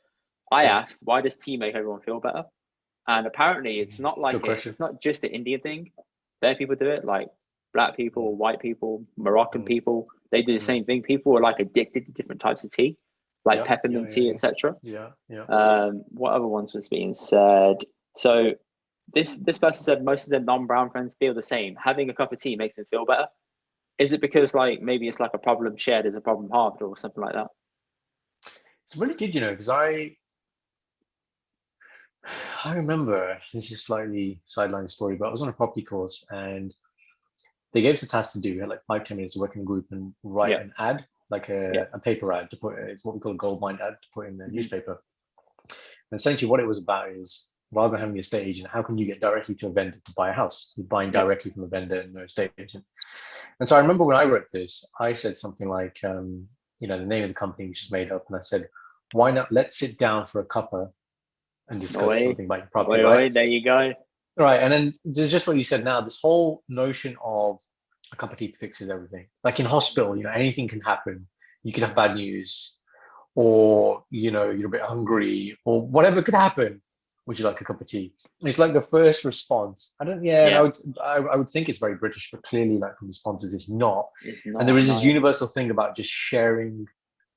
I asked, why does tea make everyone feel better? And apparently it's not like it's not just an Indian thing. There people do it, like black people, white people, Moroccan people, they do the same thing. People are like addicted to different types of tea, like peppermint tea, etc. What other ones was being said? So this person said most of their non-brown friends feel the same. Having a cup of tea makes them feel better. Is it because like maybe it's like a problem shared is a problem halved or something like that? It's really good, because I remember, this is slightly sideline story, but I was on a property course and they gave us a task to do. We had like 5-10 minutes to work in a group and write an ad, like a paper ad to put. It's what we call a gold mine ad to put in the newspaper. And essentially, what it was about is rather than having a estate agent, how can you get directly to a vendor to buy a house? You're buying directly from a vendor and no estate agent. And so I remember when I wrote this, I said something like, the name of the company, which is made up, and I said, why not let's sit down for a cuppa and discuss something about your property, right? There you go. Right, and then there's just what you said now, this whole notion of a cup of tea fixes everything. Like in hospital, anything can happen. you could have bad news, or you're a bit hungry, or whatever could happen. Would you like a cup of tea? It's like the first response. I don't. Yeah, and I would think it's very British, but clearly, like from responses, it's not. It's not. And there is this no. universal thing about just sharing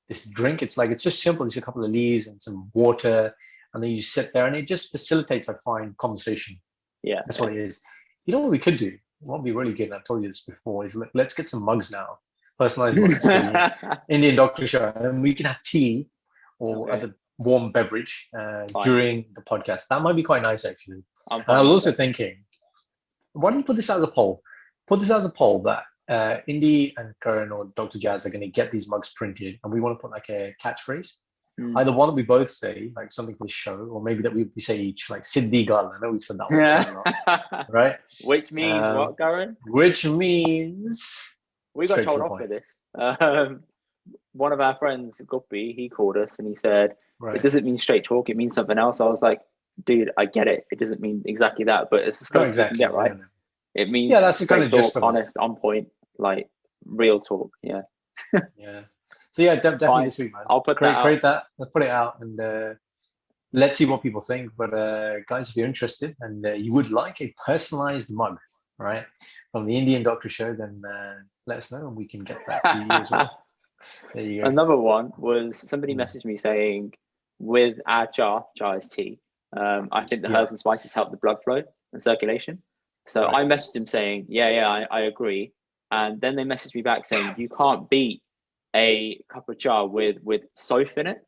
this drink. It's like it's just simple. It's a couple of leaves and some water, and then you sit there, and it just facilitates, I find, conversation. Yeah, That's what it is. You know what we could do? What would be really good, and I've told you this before, is let's get some mugs now, personalized mugs for the Indian Doctor Show, and we can have tea or other warm beverage during the podcast. That might be quite nice, actually. And I was also thinking, why don't you put this as a poll? Put this as a poll that Indy and Karan or Dr. Jazz are going to get these mugs printed, and we want to put like a catchphrase. Either one that we both say, like something for the show, or maybe that we say each, like Siddhi Gal. I know we've said that one, right? Which means what, Karan? Which means we got told off for this. One of our friends, Guppy, he called us and he said, it doesn't mean straight talk, it means something else. I was like, dude, I get it. It doesn't mean exactly that, but it's as close as you can get, right? It means that's the kind of gist of honest, on point, like real talk. Yeah. Yeah. So yeah, definitely this week, man. I'll put create that. Let's put it out and let's see what people think. But guys, if you're interested and you would like a personalized mug, right, from the Indian Doctor Show, then let us know and we can get that to you as well. There you go. Another one was somebody messaged me saying, with our jar is tea. I think the herbs and spices help the blood flow and circulation. So I messaged him saying, I agree. And then they messaged me back saying, you can't beat a cup of jar with soap in it.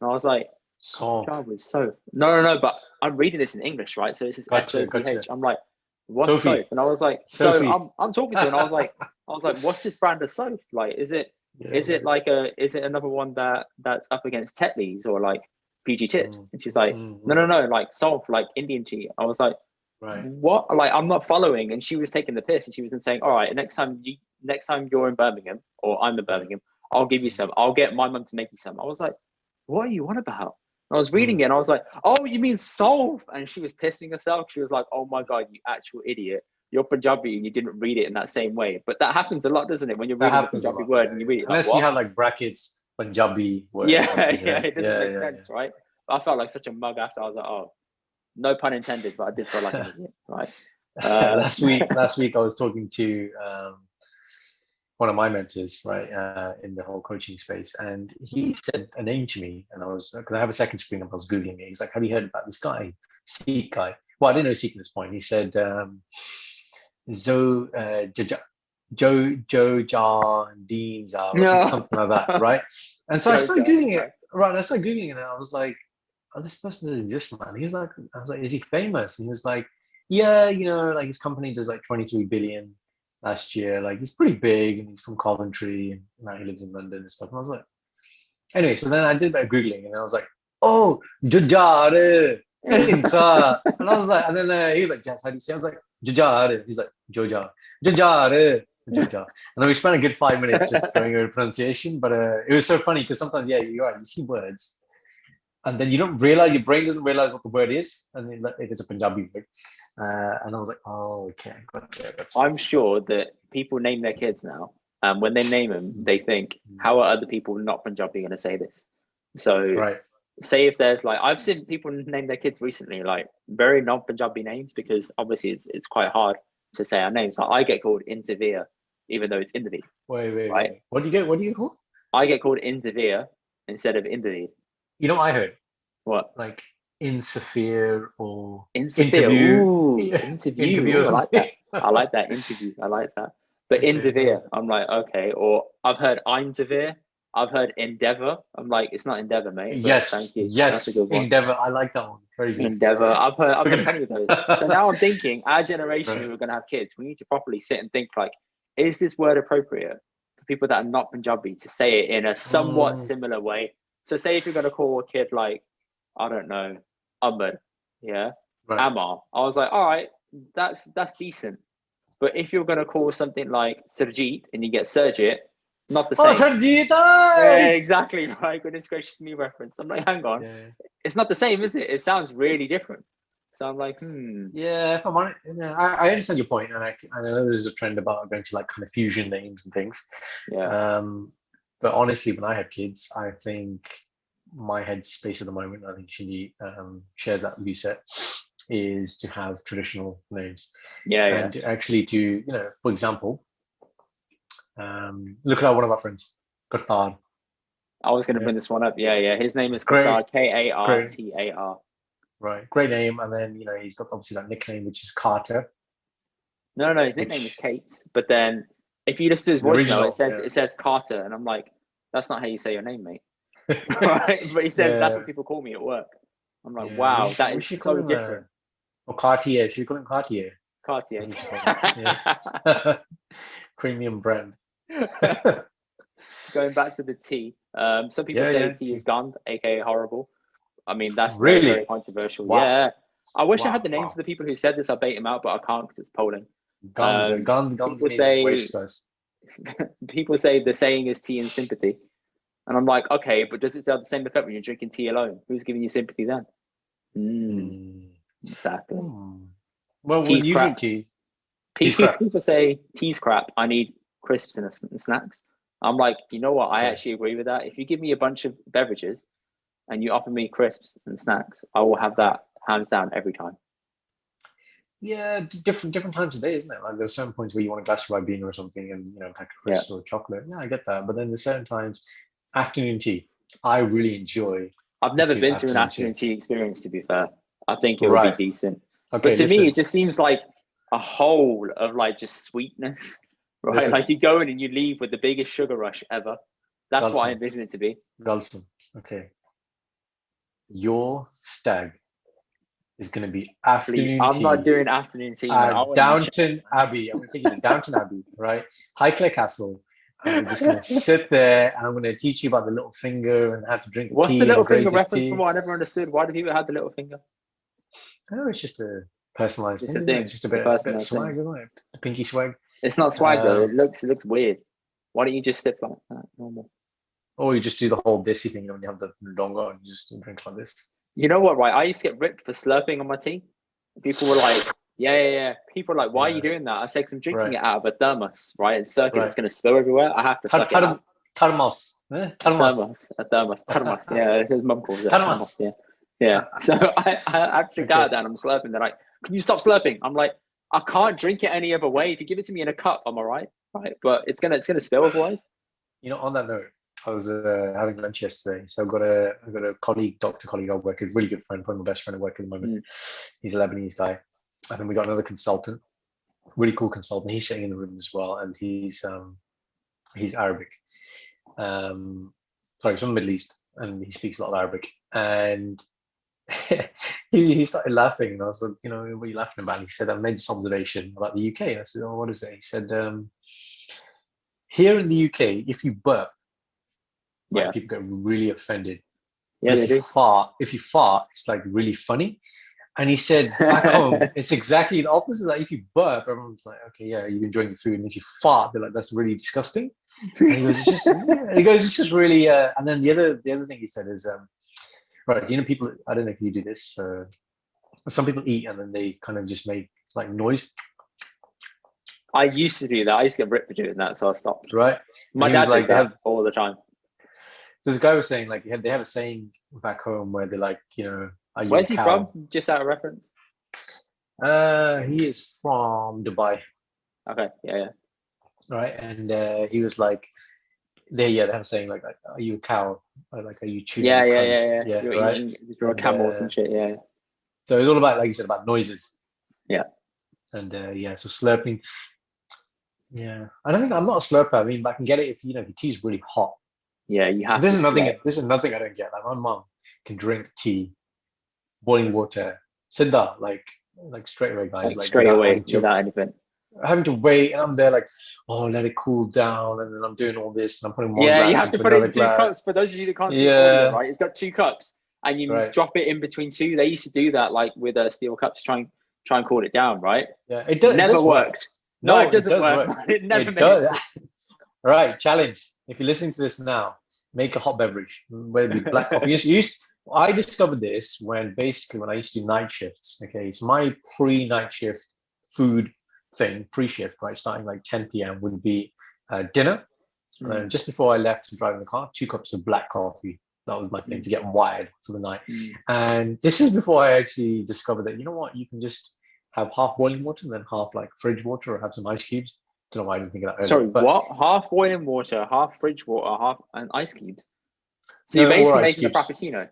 And I was like, jar with soap? No, but I'm reading this in English, right? So it's just SOPH. I'm like, what's soap? And I was like, so I'm talking to her and I was like, what's this brand of soap? Like, is it another one that's up against Tetley's or like PG Tips? And she's like, no, like salt, like Indian tea. I was like, what? Like, I'm not following. And she was taking the piss and she was then saying, all right, next time you're in Birmingham or I'm in Birmingham, I'll give you some. I'll get my mum to make you some. I was like, what are you on about? And I was reading it and I was like, oh, you mean salt? And she was pissing herself. She was like, oh my God, you actual idiot. You're Punjabi and you didn't read it in that same way. But that happens a lot, doesn't it? When you're reading a Punjabi word and you read it. Unless you have like brackets, Punjabi words. It doesn't make sense, right? But I felt like such a mug after. I was like, oh, no pun intended, but I did feel like an idiot, right? Last week I was talking to one of my mentors, right, in the whole coaching space, and he said a name to me, and because I have a second screen up, I was googling it. He's like, "Have you heard about this guy, Sikh guy?" Well, I didn't know Sikh at this point. He said, "Joe Jardines," something like that, right? And so I started googling it. Right, I started googling it, and I was like, "Oh, this person doesn't exist, man." He was like, "I was like, is he famous?" And he was like, "Yeah, like his company does like 23 billion." Last year, like he's pretty big and he's from Coventry and now he lives in London and stuff. And I was like, anyway, so then I did a bit of Googling and I was like, oh, Jujare, Insa. And I was like, and then he was like, Jess, how do you say? I was like, Jujare. He's like, Joja, Jujare, Joja. And then we spent a good 5 minutes just going over pronunciation, but it was so funny because sometimes, you're right, you see words and then you don't realize, your brain doesn't realize what the word is, and then it is a Punjabi word. And I was like, oh, okay, gotcha. I'm sure that people name their kids now, and when they name them, they think, how are other people not Punjabi going to say this? So, say if there's like, I've seen people name their kids recently, like very non-Punjabi names, because obviously it's quite hard to say our names. Like I get called Intavir, even though it's Indy. Wait. What do you get called? I get called Intavir instead of Indy. You know what I heard? What? Like Insafir or interview. Ooh, interview. I like that. I like that interview. I like that. But Intavir, I'm like, okay. Or I've heard Intavir. I've heard Endeavor. I'm like, it's not Endeavor, mate. Yes, thank you. yes, that's a good one. Endeavor. I like that one. Very good. Endeavor. I've heard plenty of those. So now I'm thinking, our generation who are going to have kids, we need to properly sit and think like, is this word appropriate for people that are not Punjabi to say it in a somewhat similar way? So say if you're going to call a kid like, I don't know, Ahmed, Amar. I was like, all right, that's decent. But if you're going to call something like Sarjeet and you get Surjit, not the same. Oh, Sarjeet! Yeah, exactly. Right. Goodness gracious me reference. I'm like, hang on. Yeah. It's not the same, is it? It sounds really different. So I'm like, Yeah, if I'm honest, I understand your point, and I know there's a trend about going to like kind of fusion names and things. Yeah. But honestly, when I have kids, I think my headspace at the moment, I think she shares that view set, is to have traditional names. Yeah, and to actually to, for example, look at one of our friends, Kartar. I was going to Yeah. bring this one up. Yeah. His name is Great. Kartar, Kartar. Right, great name. And then he's got obviously that nickname, which is Carter. No, his nickname is Kate. But then if you listen to his voicemail, it says Carter, and I'm like, that's not how you say your name, mate. Right? But he says that's what people call me at work. I'm like, wow, that is so different. Or Cartier. Should we call him Cartier? Cartier. Premium brand. Going back to the tea. Some people say tea is gone, aka horrible. I mean, that's really very controversial. Wow. Yeah. I wish I had the names of the people who said this. I'll bait him out, but I can't because it's polling. Guns people say the saying is tea and sympathy. And I'm like, okay, but does it have the same effect when you're drinking tea alone? Who's giving you sympathy then? Exactly. Well, when you drink tea, people say tea's crap. I need crisps and snacks. I'm like, you know what? I actually agree with that. If you give me a bunch of beverages and you offer me crisps and snacks, I will have that hands down every time. Yeah, different times of day, isn't it? Like there's certain points where you want a glass of Ribena or something, and a pack of crisps or chocolate. Yeah, I get that. But then there's certain times, afternoon tea, I really enjoy. I've never been to an afternoon tea experience, to be fair. I think it would be decent. Okay, but to me, it just seems like a hole of like just sweetness, right? Listen. Like you go in and you leave with the biggest sugar rush ever. That's what I envision it to be. Galston, okay. Your stag is going to be afternoon tea. I'm not doing afternoon tea. Downton Abbey. I'm going to take you to Downton Abbey, right? Highclere Castle. I'm just going to sit there and I'm going to teach you about the little finger and how to drink the tea. What's the little finger reference from what I never understood? Why do people have the little finger? Oh, it's just a personalized thing. It's just a bit of swag, isn't it? The pinky swag. It's not swag though. It looks weird. Why don't you just sip like that normal? Or you just do the whole dissy thing when you have the donga and you just drink like this. You know what, right? I used to get ripped for slurping on my tea. People were like, yeah. People are like, why are you doing that? I said, because I'm drinking it out of a thermos, right? And circuit, it's going to spill everywhere. I have to suck it out. Thermos. A thermos. Yeah, his mum calls it. Thermos. Yeah. So I actually got that and I'm slurping. They're like, can you stop slurping? I'm like, I can't drink it any other way. If you give it to me in a cup, I'm all right. Right. But it's gonna spill otherwise. On that note, I was having lunch yesterday. So I've got a colleague, doctor colleague I work with, really good friend, probably my best friend at work at the moment. He's a Lebanese guy. And then we got another consultant, really cool consultant. He's sitting in the room as well, and he's Arabic. Sorry, he's from the Middle East, and he speaks a lot of Arabic. And he started laughing, and I was like, what are you laughing about? And he said, I made this observation about the UK. And I said, oh, what is it? He said, here in the UK, if you burp, people get really offended. Yeah, they do. If you fart, it's like really funny. And he said, back home, it's exactly the opposite. Like if you burp, everyone's like, okay, yeah, you're enjoying the food. And if you fart, they're like, that's really disgusting. And he goes, it's just really. And then the other thing he said is, right, people. I don't know if you do this. Some people eat and then they kind of just make like noise. I used to do that. I used to get ripped for doing that, so I stopped. Right. My dad did that all the time. So this guy was saying like they have a saying back home where they're like, where's he from? Just out of reference. He is from Dubai. Okay. Yeah. Right, and he was like, they have a saying like, are you a cow? Or like, are you chewing? Yeah. You're right. You're a camel or some shit. Yeah. So it's all about, like you said, about noises. Yeah. And so slurping. Yeah, I don't think I'm not a slurper. I mean, I can get it if the tea's really hot. Yeah, you have. This is nothing I don't get. Like my mom can drink tea, boiling water, siddha, like straight away, guys. Like straight away without anything. Having to wait, and I'm there like, oh, let it cool down, and then I'm doing all this, and I'm putting one glass. You have to put it in 2 cups. For those of you that can't see audio, right? It's got 2 cups, and you drop it in between 2. They used to do that, like with steel cups, try and cool it down, right? Yeah, it does. Never worked. No, it doesn't work. It never does. All right, challenge. If you're listening to this now, make a hot beverage, whether it be black coffee. I discovered this when I used to do night shifts. Okay, it's my pre-night shift food thing, pre-shift, right? Starting like 10 p.m. would be dinner. And just before I left to drive in the car, 2 cups of black coffee. That was my thing to get wired for the night. And this is before I actually discovered that, you know what, you can just have half boiling water and then half like fridge water or have some ice cubes. Don't know why I didn't think of that earlier. Sorry, but what? Half boiling water, half fridge water, half and ice cubes. So No, you're or basically ice making a cubes. frappuccino.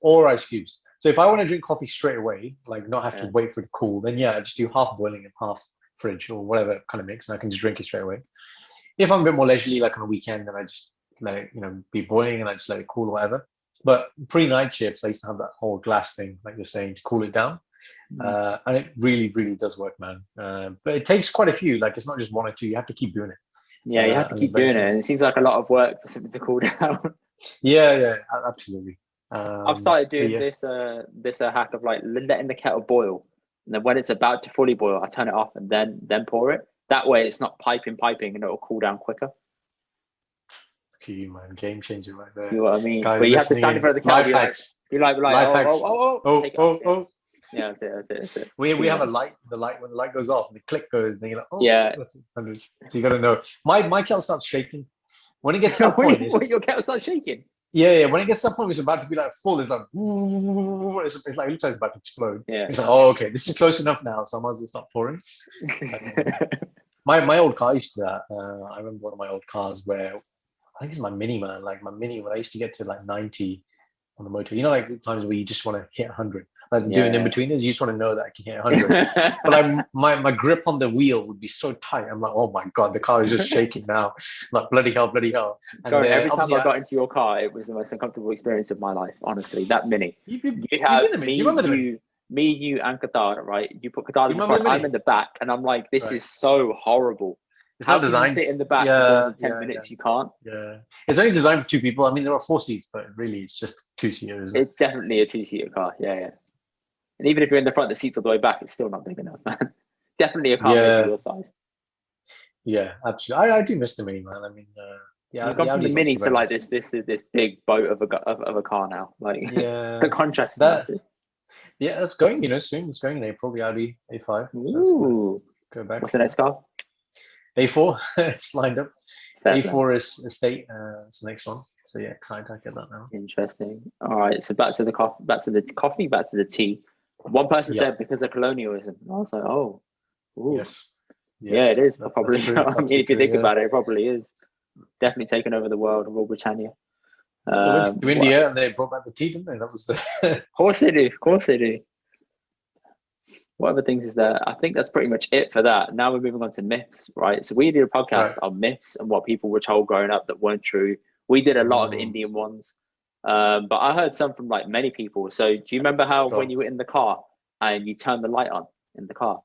Or ice cubes. So if I want to drink coffee straight away, like not have to Yeah. wait for it to cool, then yeah, I just do half boiling and half fridge or whatever kind of mix, and I can just drink it straight away. If I'm a bit more leisurely, like on a weekend, then I just let it, be boiling and I just let it cool or whatever. But pre-night shifts, I used to have that whole glass thing, like you're saying, to cool it down. And it really, really does work, man. But it takes quite a few. Like it's not just one or two. You have to keep doing it. Yeah, you have to and keep doing it. eventually- And it seems like a lot of work for something to cool down. Yeah, absolutely. I've started doing yeah. this hack of like letting the kettle boil. And then when it's about to fully boil, I turn it off and then pour it. That way it's not piping, and it'll cool down quicker. Okay, man, game changer right there. You know what I mean? Guys, but you have to stand in front of the kettle. Life hacks. Be like, Life hacks. take it off. Oh. Yeah, that's it. We have a light. The light, when the light goes off and the click goes, then you're like, oh, Yeah. that's 100. So you got to know. My kettle starts shaking when it gets to that point. Your kettle starts shaking. Yeah. When it gets to that point, it's about to be like full. It's like, it's like looks like it's about to explode. Yeah. It's like, oh, okay, this is close enough now. So I might as well stop pouring. My old car used to that. I remember one of my old cars where I think it's my Mini, man. Like my Mini, when I used to get to like 90 on the motor, like times where you just want to hit 100. Like doing in-betweeners, you just want to know that I can hit 100. But my grip on the wheel would be so tight. I'm like, oh my God, the car is just shaking now. I'm like, bloody hell. And God, every time I got into your car, it was the most uncomfortable experience of my life, honestly. That Mini. You have me, you, and Qatar, right? You put Qatar in the front, I'm in the back, and I'm like, this is so horrible. It's How not designed. Can you sit in the back for 10 minutes? You can't. Yeah, it's only designed for 2 people. I mean, there are 4 seats, but really, it's just 2-seaters. It's definitely a 2-seater car. Yeah. And even if you're in the front, the seats all the way back, it's still not big enough, man. Definitely a car maybe your size. Yeah, absolutely. I do miss the Mini, man. I mean, you've gone from the Mini to like this big boat of a car now. Like the contrast is massive. Yeah, that's going. Soon it's going in April. The Audi A5. Ooh. Go back. What's the next car? A4. It's lined up. Fair A4 play. is estate. It's the next one. So yeah, excited to get that now. Interesting. All right. So back to the coffee, back to the tea. One person said because of colonialism. And I was like, oh. Ooh. Yes. Yeah, it is. Probably. I mean, if you think about it, it probably is. Definitely taken over the world, Rule Britannia. They went to India and they brought back the tea, didn't they? That was the. Of course they do. What other things is there? I think that's pretty much it for that. Now we're moving on to myths, right? So we did a podcast on myths and what people were told growing up that weren't true. We did a lot of Indian ones, but I heard some from like many people. So do you remember how when you were in the car and you turned the light on in the car?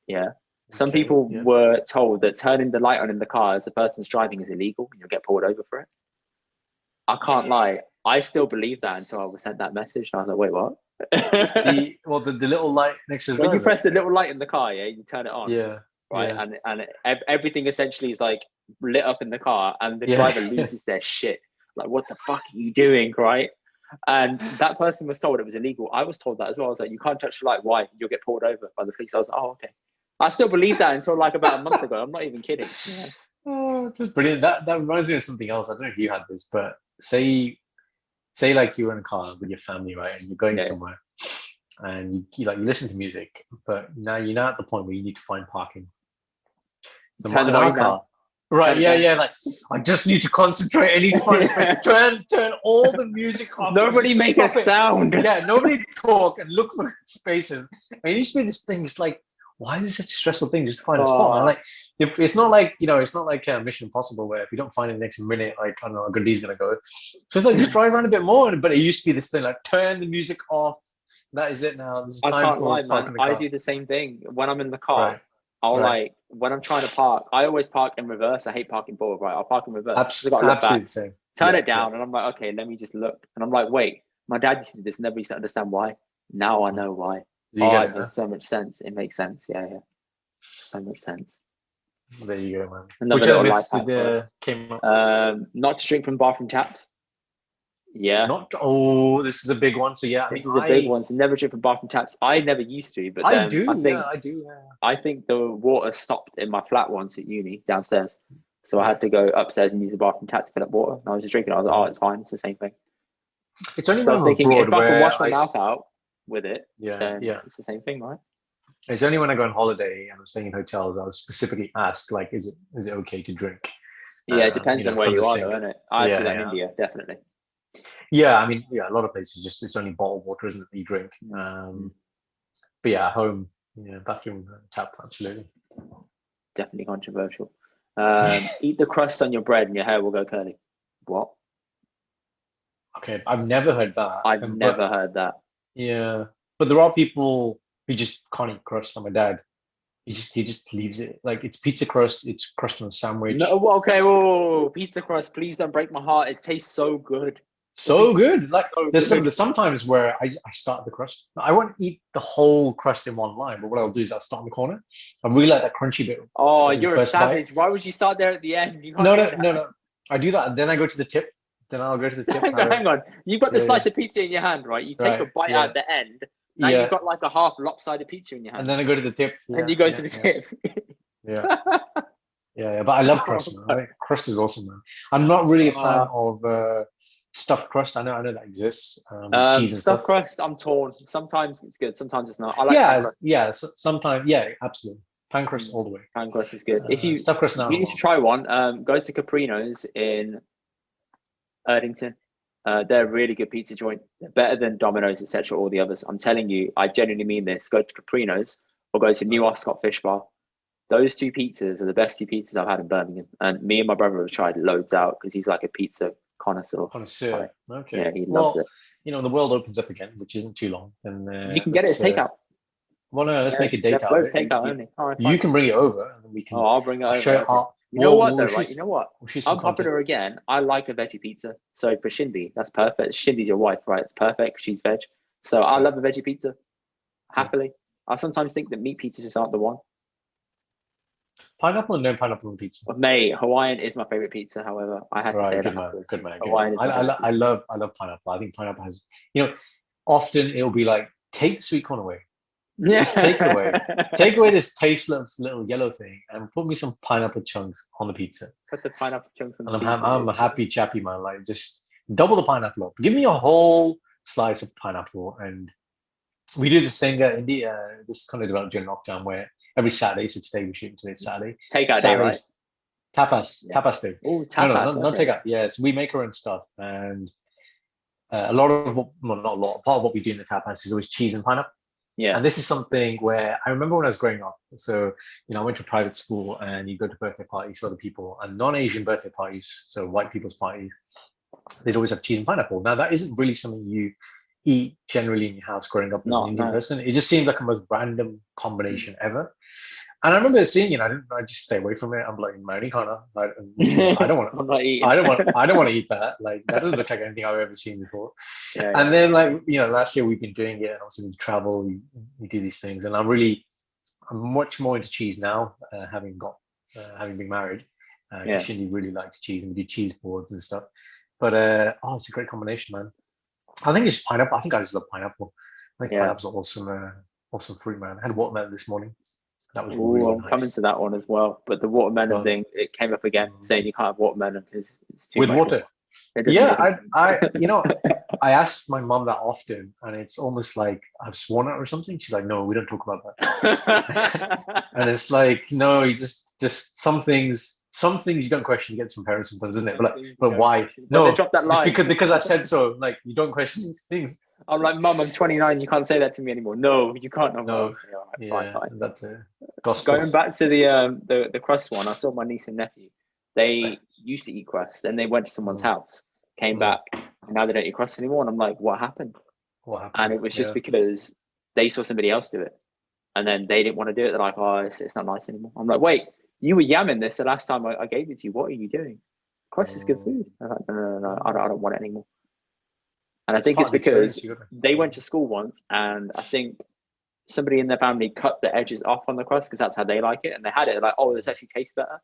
Yeah. Some people were told that turning the light on in the car as the person's driving is illegal and you'll get pulled over for it. I can't lie. I still believe that until I was sent that message. And I was like, wait, what? the little light next to the when you press the little light in the car, you turn it on. Yeah. Right. Yeah. And everything essentially is like lit up in the car and the driver loses their shit. Like, what the fuck are you doing? Right. And that person was told it was illegal. I was told that as well. I was like, you can't touch the light. Why? You'll get pulled over by the police. I was like, oh, okay. I still believe that until like about a month ago. I'm not even kidding. Yeah. Oh, that's brilliant. That reminds me of something else. I don't know if you had this, but say like you were in a car with your family, right, and you're going somewhere, and you listen to music, but now you're at the point where you need to find parking. So turn the volume down. Right, like I just need to concentrate. I need to find space. Turn all the music off. Nobody make a sound. Yeah, nobody talk and look for spaces. And it used to be this thing. It's like, why is it such a stressful thing just to find a spot? And like, it's not like it's not like Mission Impossible where if you don't find it the next minute, like I don't know, a goodie's gonna go. So it's like just drive around a bit more. But it used to be this thing like turn the music off. That is it now. This is time. I can't lie, man. I do the same thing when I'm in the car. Right. I'll like when I'm trying to park. I always park in reverse. I hate parking forward. Right, I'll park in reverse. Absolutely same. Turn it down, and I'm like, okay, let me just look. And I'm like, wait, my dad used to do this. Never used to understand why. Now I know why. It makes so much sense. It makes sense. Yeah. So much sense. There you go, man. Another little life hack came up. Not to drink from bathroom taps. Yeah. This is a big one. So yeah, this is a big one. So never drink from bathroom taps. I never used to, but I do. I do. I think the water stopped in my flat once at uni downstairs. So I had to go upstairs and use the bathroom tap to fill up water. And I was just drinking. I was like, oh, it's fine. It's the same thing. It's only So I when was I'm thinking, if abroad I can where wash my mouth out with it, then it's the same thing, right? It's only when I go on holiday and I'm staying in hotels I was specifically asked, like, is it okay to drink? Yeah, it depends on where from you the are, sink. though, isn't it? I see that in Yeah. India, definitely. Yeah, I mean, a lot of places just it's only bottled water, isn't it, that you drink? But yeah, at home, bathroom tap, absolutely. Definitely controversial. Eat the crust on your bread and your hair will go curly. What? Okay, I've never heard that. I've never heard that. Yeah, but there are people who just can't eat crust. Like my dad, he just leaves it like it's pizza crust. It's crust on a sandwich. No, okay, whoa, pizza crust. Please don't break my heart. It tastes so good. So good. Like So there's good. sometimes where I start the crust. I won't eat the whole crust in one line, but what I'll do is I'll start in the corner. I really like that crunchy bit. Oh, you're a savage. Why would you start there at the end? You can't No. I do that. Then I go to the tip. Then I'll go to the tip. Hang on. You've got the slice of pizza in your hand, right? You take a bite out at the end. Now you've got like a half lopsided pizza in your hand. And then I go to the tip. And you go to the tip. Yeah. Yeah. But I love crust, man. I think crust is awesome, man. I'm not really a fan of stuffed crust. I know that exists. Cheese and stuff. Crust, I'm torn. Sometimes it's good. Sometimes it's not. I like pan crust. Sometimes, absolutely. Pan crust all the way. Pan crust is good. If you stuffed crust now, you need to try one. Go to Caprino's in Erdington. They're a really good pizza joint. They're better than Domino's, etc. All the others. I'm telling you, I genuinely mean this. Go to Caprino's or go to New Oscott Fish Bar. Those two pizzas are the best two pizzas I've had in Birmingham. And me and my brother have tried loads out because he's like a pizza connoisseur. Okay. Yeah, he loves it. The world opens up again, which isn't too long. Then you can get it as takeout. Well, no, let's make a date out. Both takeout only. You can bring it over, and then we can. Oh, I'll bring it over. You know what, though, right? You know what? I'm popular again. I like a veggie pizza. So for Shindy, that's perfect. Shindy's your wife, right? It's perfect. She's veg. So I love a veggie pizza. Happily. I sometimes think that meat pizzas just aren't the one. Pineapple and no pineapple on pizza. Mate, Hawaiian is my favorite pizza. However, I had to say good that. Good man. Hawaiian is I love pineapple. I think pineapple has, often it'll be like, take the sweet corn away. Yeah. Just take it away. Take away this tasteless little yellow thing and put me some pineapple chunks on the pizza. Put the pineapple chunks on the pizza. And I'm a happy chappy, man. Like, just double the pineapple up. Give me a whole slice of pineapple. And we do the same here in Indy. This kind of developed during lockdown where every Saturday, so today we're shooting today, Saturday. Takeout day, right? Tapas day. Oh, tapas. No, not takeout. Yes, we make our own stuff. And a lot of part of what we do in the tapas is always cheese and pineapple. Yeah. And this is something where I remember when I was growing up. So, I went to private school and you go to birthday parties for other people and non-Asian birthday parties, so white people's parties, they'd always have cheese and pineapple. Now, that isn't really something you eat generally in your house growing up as an Indian person. It just seems like the most random combination ever. And I remember seeing, I just stay away from it. I'm like, Mary, I don't want to eat that. Like, that doesn't look like anything I've ever seen before. And then, last year we've been doing it, and also we travel, we do these things, and I'm much more into cheese now, having been married. Shindy really likes cheese, and we do cheese boards and stuff. But it's a great combination, man. I think it's pineapple. I think I just love pineapple. I think pineapple's awesome, awesome fruit, man. I had watermelon this morning. That was really nice. I'm coming to that one as well. But the watermelon thing, it came up again, saying you can't have watermelon because it's too much water. Yeah, I asked my mom that often, and it's almost like I've sworn at her or something. She's like, "No, we don't talk about that." And it's like, no, you just some things you don't question. You get some parents sometimes, isn't it? But why? No, drop that line. because I said so. Like, you don't question these things. I'm like, Mum, I'm 29. You can't say that to me anymore. No, you can't. No. Fine. That's gospel. Going back to the crust one, I saw my niece and nephew. They used to eat crust, and they went to someone's house, came back, and now they don't eat crust anymore. And I'm like, what happened? And it was just because they saw somebody else do it, and then they didn't want to do it. They're like, oh, it's not nice anymore. I'm like, wait, you were yamming this the last time I gave it to you. What are you doing? Crust is good food. I'm like, no, I don't want it anymore. And I think it's because they went to school once, and I think somebody in their family cut the edges off on the crust because that's how they like it. And they had it like, oh, this actually tastes better.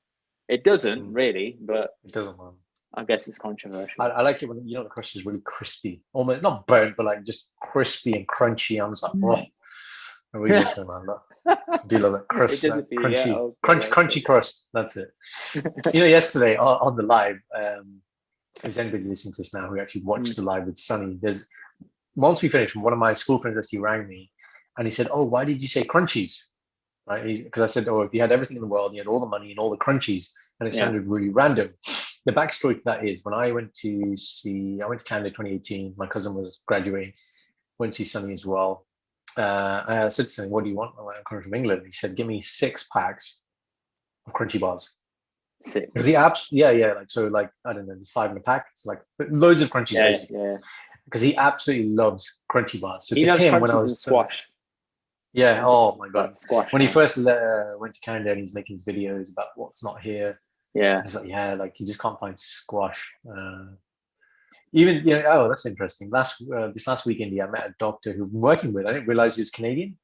It doesn't really, but it doesn't, man. I guess it's controversial. I like it when the crust is really crispy, almost not burnt, but like just crispy and crunchy. I'm just like, oh, really good, man. Do love it. Crust, It doesn't feel, yeah. crunchy crust. That's it. Yesterday on the live, if there's anybody listening to this now who actually watched the live with Sunny, once we finished, one of my school friends actually rang me and he said, "Oh, why did you say crunchies?" Right? Because I said, "Oh, if you had everything in the world, you had all the money and all the crunchies," and it sounded really random. The backstory to that is when I went to Canada 2018. My cousin was graduating. Went to see Sunny as well. I said to him, "What do you want?" I'm coming from England. He said, "Give me 6 packs of crunchy bars." 6. Because like I don't know, there's 5 in a pack. It's like loads of crunchies. Yeah. Because he absolutely loves crunchy bars. So He to loves him, when I crunchies was and squash. yeah, oh my god, squash. When he first went to Canada and he's making his videos about what's not here. Yeah. He's like, like you just can't find squash. Even oh, that's interesting. This last week, Indy, I met a doctor who I'm working with. I didn't realize he was Canadian.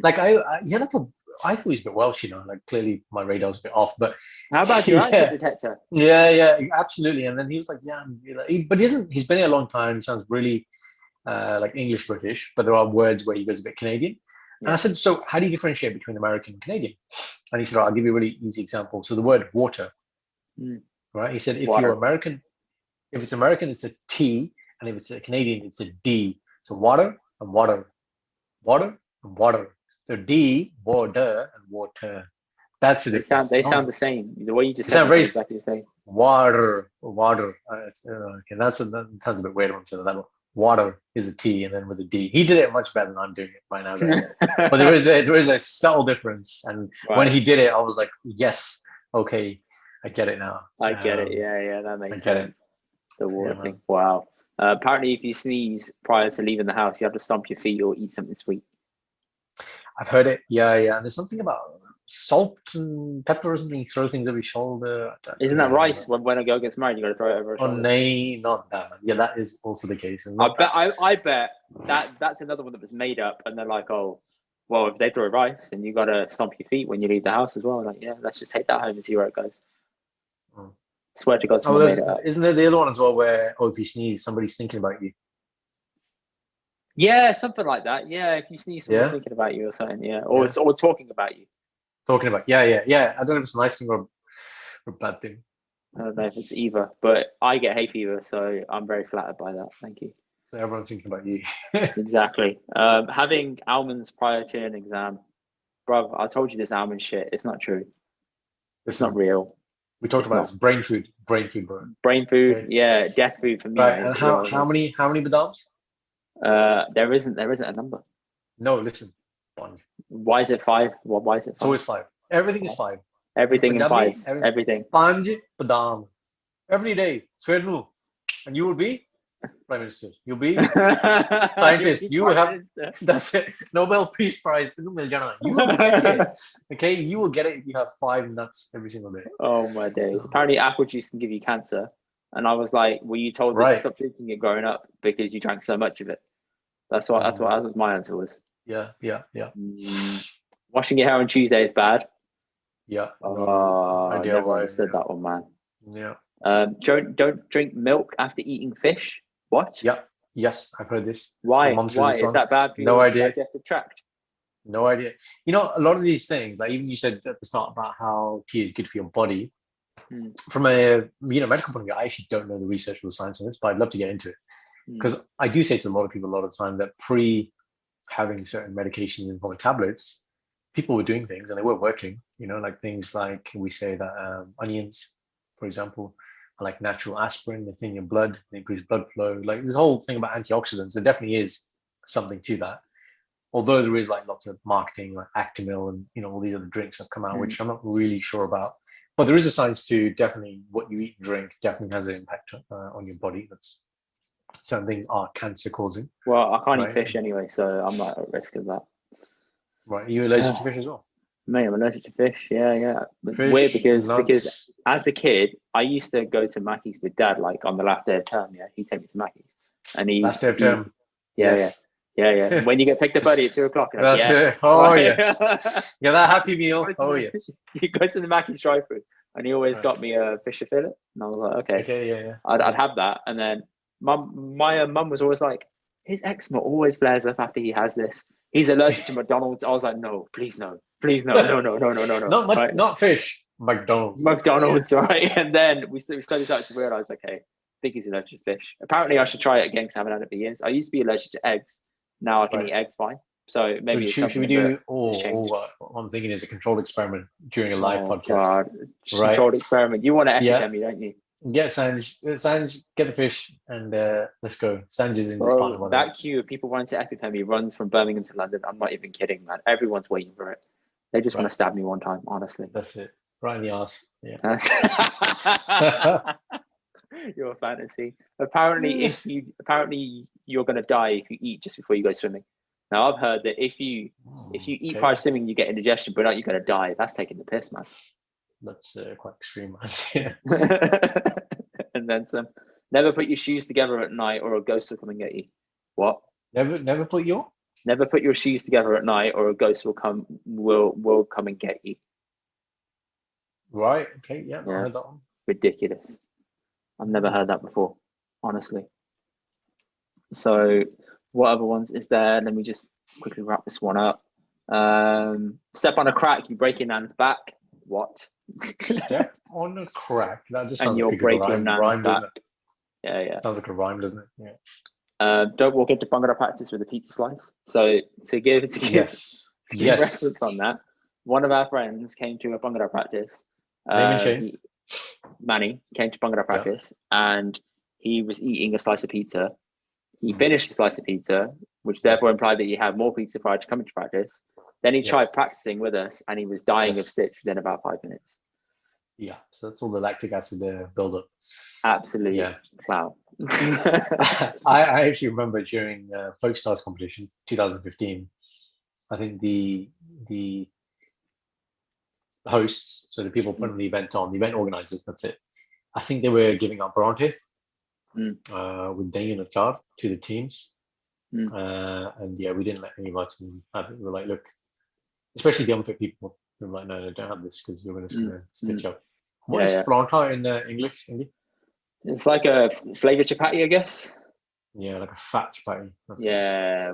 Like I thought he was a bit Welsh, like clearly my radar's a bit off. But how about your accent detector? Yeah, absolutely. And then he was like, "Yeah," but he's been here a long time. He sounds really like English British, but there are words where he goes a bit Canadian. And I said, "So how do you differentiate between American and Canadian?" And he said, "I'll give you a really easy example. So the word water, right? He said, if Water. you're American, if it's American, it's a T, and if it's a Canadian, it's a D. So water and water, water and water. So D, water and water. That's the difference. They sound the same. The way you just said it exactly the same. Water. Okay, that sounds a bit weird when I say that. Water is a T, and then with a D. He did it much better than I'm doing it right now. But there is a subtle difference, and when he did it, I was like, "Yes, okay, I get it now." I get it. Yeah, that makes sense. I get it. The water thing. Wow. Apparently, if you sneeze prior to leaving the house, you have to stomp your feet or eat something sweet. I've heard it. Yeah. And there's something about salt and pepper or something. You throw things over your shoulder. Isn't that rice? When a girl gets married, you got to throw it over her shoulder. Oh, no, not that, man. Yeah, that is also the case. I bet that's another one that was made up, and they're like, "Oh, well, if they throw rice, then you got to stomp your feet when you leave the house as well." Like, yeah, let's just take that home and see where it goes. Swear to God, someone made it up. Isn't there the other one as well where, if you sneeze, somebody's thinking about you? Yeah, something like that. Yeah, if you sneeze, someone's thinking about you or something. Yeah, or talking about you. Talking about, yeah. I don't know if it's a nice thing or a bad thing. I don't know if it's either, but I get hay fever, so I'm very flattered by that. Thank you. So everyone's thinking about you. Exactly. Having almonds prior to an exam, bruv, I told you this almond shit. It's not true. It's not real. We talked about this brain food, bro. Brain food, yeah, death food for me. Right, and how many badams? There isn't a number. No, listen. 1. Why is it 5? Why is it 5? It's always 5. Everything is 5. Everything in 5. Everything. 5 badam. Every day. Swear no. And you will be Prime Minister. You'll be scientist. You will have. That's it. Nobel Peace Prize. You will get it. Okay, you will get it if you have 5 nuts every single day. Oh my days! Apparently, apple juice can give you cancer, and I was like, "Were you told to stop drinking it growing up because you drank so much of it?" That's what my answer was. Yeah. Washing your hair on Tuesday is bad. Yeah. I never understood that one, man. Yeah. Don't drink milk after eating fish. What? Yeah. Yes, I've heard this. Why? Why is that bad for your digestive tract? No idea. A lot of these things, like even you said at the start about how tea is good for your body. From a medical point of view, I actually don't know the research or the science on this, but I'd love to get into it because I do say to a lot of people a lot of the time that having certain medications in form of tablets, people were doing things and they were working. Like things like we say that onions, for example, are like natural aspirin. They thin your blood, they increase blood flow. Like this whole thing about antioxidants, there definitely is something to that. Although there is like lots of marketing, like Actimel and all these other drinks have come out, which I'm not really sure about. But there is a science to definitely what you eat and drink definitely has an impact on your body. That's certain things are cancer causing. Well, I can't eat fish anyway, so I'm not at risk of that. Right, are you allergic to fish as well? Mate, I'm allergic to fish. Yeah. Fish, weird because as a kid, I used to go to Mackey's with Dad, like on the last day of term. Yeah, he'd take me to Mackey's, and last day of term. Yeah. When you get picked up early at 2:00. That's it. Oh yes. Yeah, that Happy Meal. Oh yes. You go to the Mackey's drive-thru, and he always got me a fish fillet, and I was like, okay, yeah. I'd have that, and then my mum was always like, his eczema always flares up after he has this. He's allergic to McDonald's. I was like, no, please no, please no, no, no, no, no, no, no. Right? Not fish. McDonald's. McDonald's, right? And then we slowly started to realize, okay, I think he's allergic to fish. Apparently, I should try it again because I haven't had it for years. I used to be allergic to eggs. Now I can eat eggs fine. So maybe should we do? What I'm thinking is a controlled experiment during a live podcast. God. Right? Controlled experiment. You want to epidemic, don't you? Get Sanj, get the fish, and let's go. Sanj is in this part of that queue of people wanting to epidemic runs from Birmingham to London. I'm not even kidding, man. Everyone's waiting for it. They just want to stab me one time, honestly. That's it. Right in the ass. Yeah. Your fantasy. Apparently, you're gonna die if you eat just before you go swimming. Now I've heard that if you eat prior to swimming, you get indigestion, but you're gonna die. That's taking the piss, man. That's quite extreme, man. Yeah. And then some. Never put your shoes together at night, or a ghost will come and get you. What? Never put your. Never put your shoes together at night, or a ghost will come and get you. Right. Okay. Yeah. I heard that one. Ridiculous. I've never heard that before, honestly. So, what other ones is there? Let me just quickly wrap this one up. Step on a crack, you break your nan's back. What? Step on a crack. That just sounds and you'll like break a your nan's rhyme, back. doesn't it? Yeah. Sounds like a rhyme, doesn't it? Yeah. Don't walk into Bhangra practice with a pizza slice. So to give reference on that, one of our friends came to a Bhangra practice. Manny came to Bhangra practice and he was eating a slice of pizza. He finished the slice of pizza, which therefore implied that he had more pizza prior to coming to practice. Then he tried practicing with us and he was dying of stitch within about 5 minutes. Yeah, so that's all the lactic acid buildup. Absolutely, clout. I actually remember during Folk Stars competition 2015, I think the hosts, so the people putting the event on, the event organizers, that's it. I think they were giving out Bronte with Dane and Chad to the teams. And we didn't let any of our team have it. We were like, look, especially the unfit people, we were like, no, don't have this because you're going to stitch up. What is Bronte in English, Indy? It's like a flavor chapati, I guess. Yeah, like a fat chapati.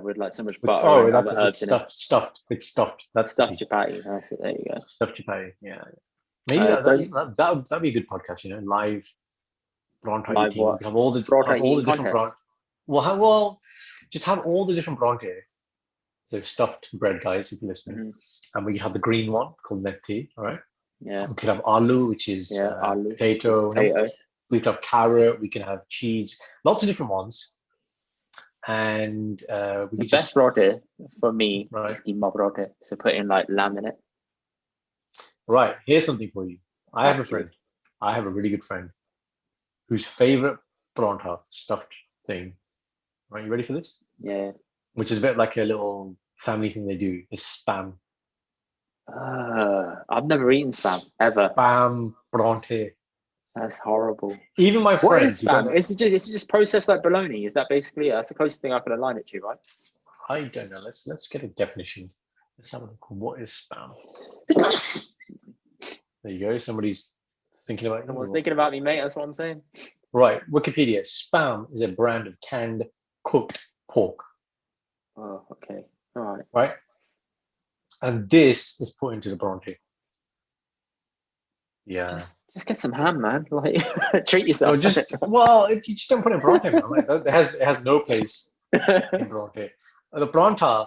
With like so much butter. That's stuffed. It's stuffed. That's stuffed chapati. That's it. There you go. Stuffed chapati. Yeah. Maybe that'd be a good podcast. Live Bronte eating. What? Have all the different Bronte. Well, just have all the different Bronte. So stuffed bread, guys, if you're listening. And we have the green one called neti. All right. Yeah. We could have aloo, which is potato. We could have carrot. We can have cheese. Lots of different ones. And the best roti for me is keema roti. So put in like lamb in it. Right. Here's something for you. I have a friend. I have a really good friend whose favorite paratha stuffed thing. Right, you ready for this? Yeah. Which is a bit like a little family thing they do is spam. I've never eaten spam ever. Spam paratha. That's horrible. Even my friends. What is spam? Is it just processed like bologna? Is that basically that's the closest thing I can align it to, right? I don't know. Let's get a definition. Let's have a look. What is spam? There you go. Somebody's thinking about it. Someone's thinking about me, mate. That's what I'm saying. Right. Wikipedia. Spam is a brand of canned cooked pork. Oh, okay. All right. Right. And this is put into the Bronte. Yeah. Just get some ham, man. Like treat yourself. You just don't put it in Bronte, man. Like, it has no place in Bronte. The Bronte,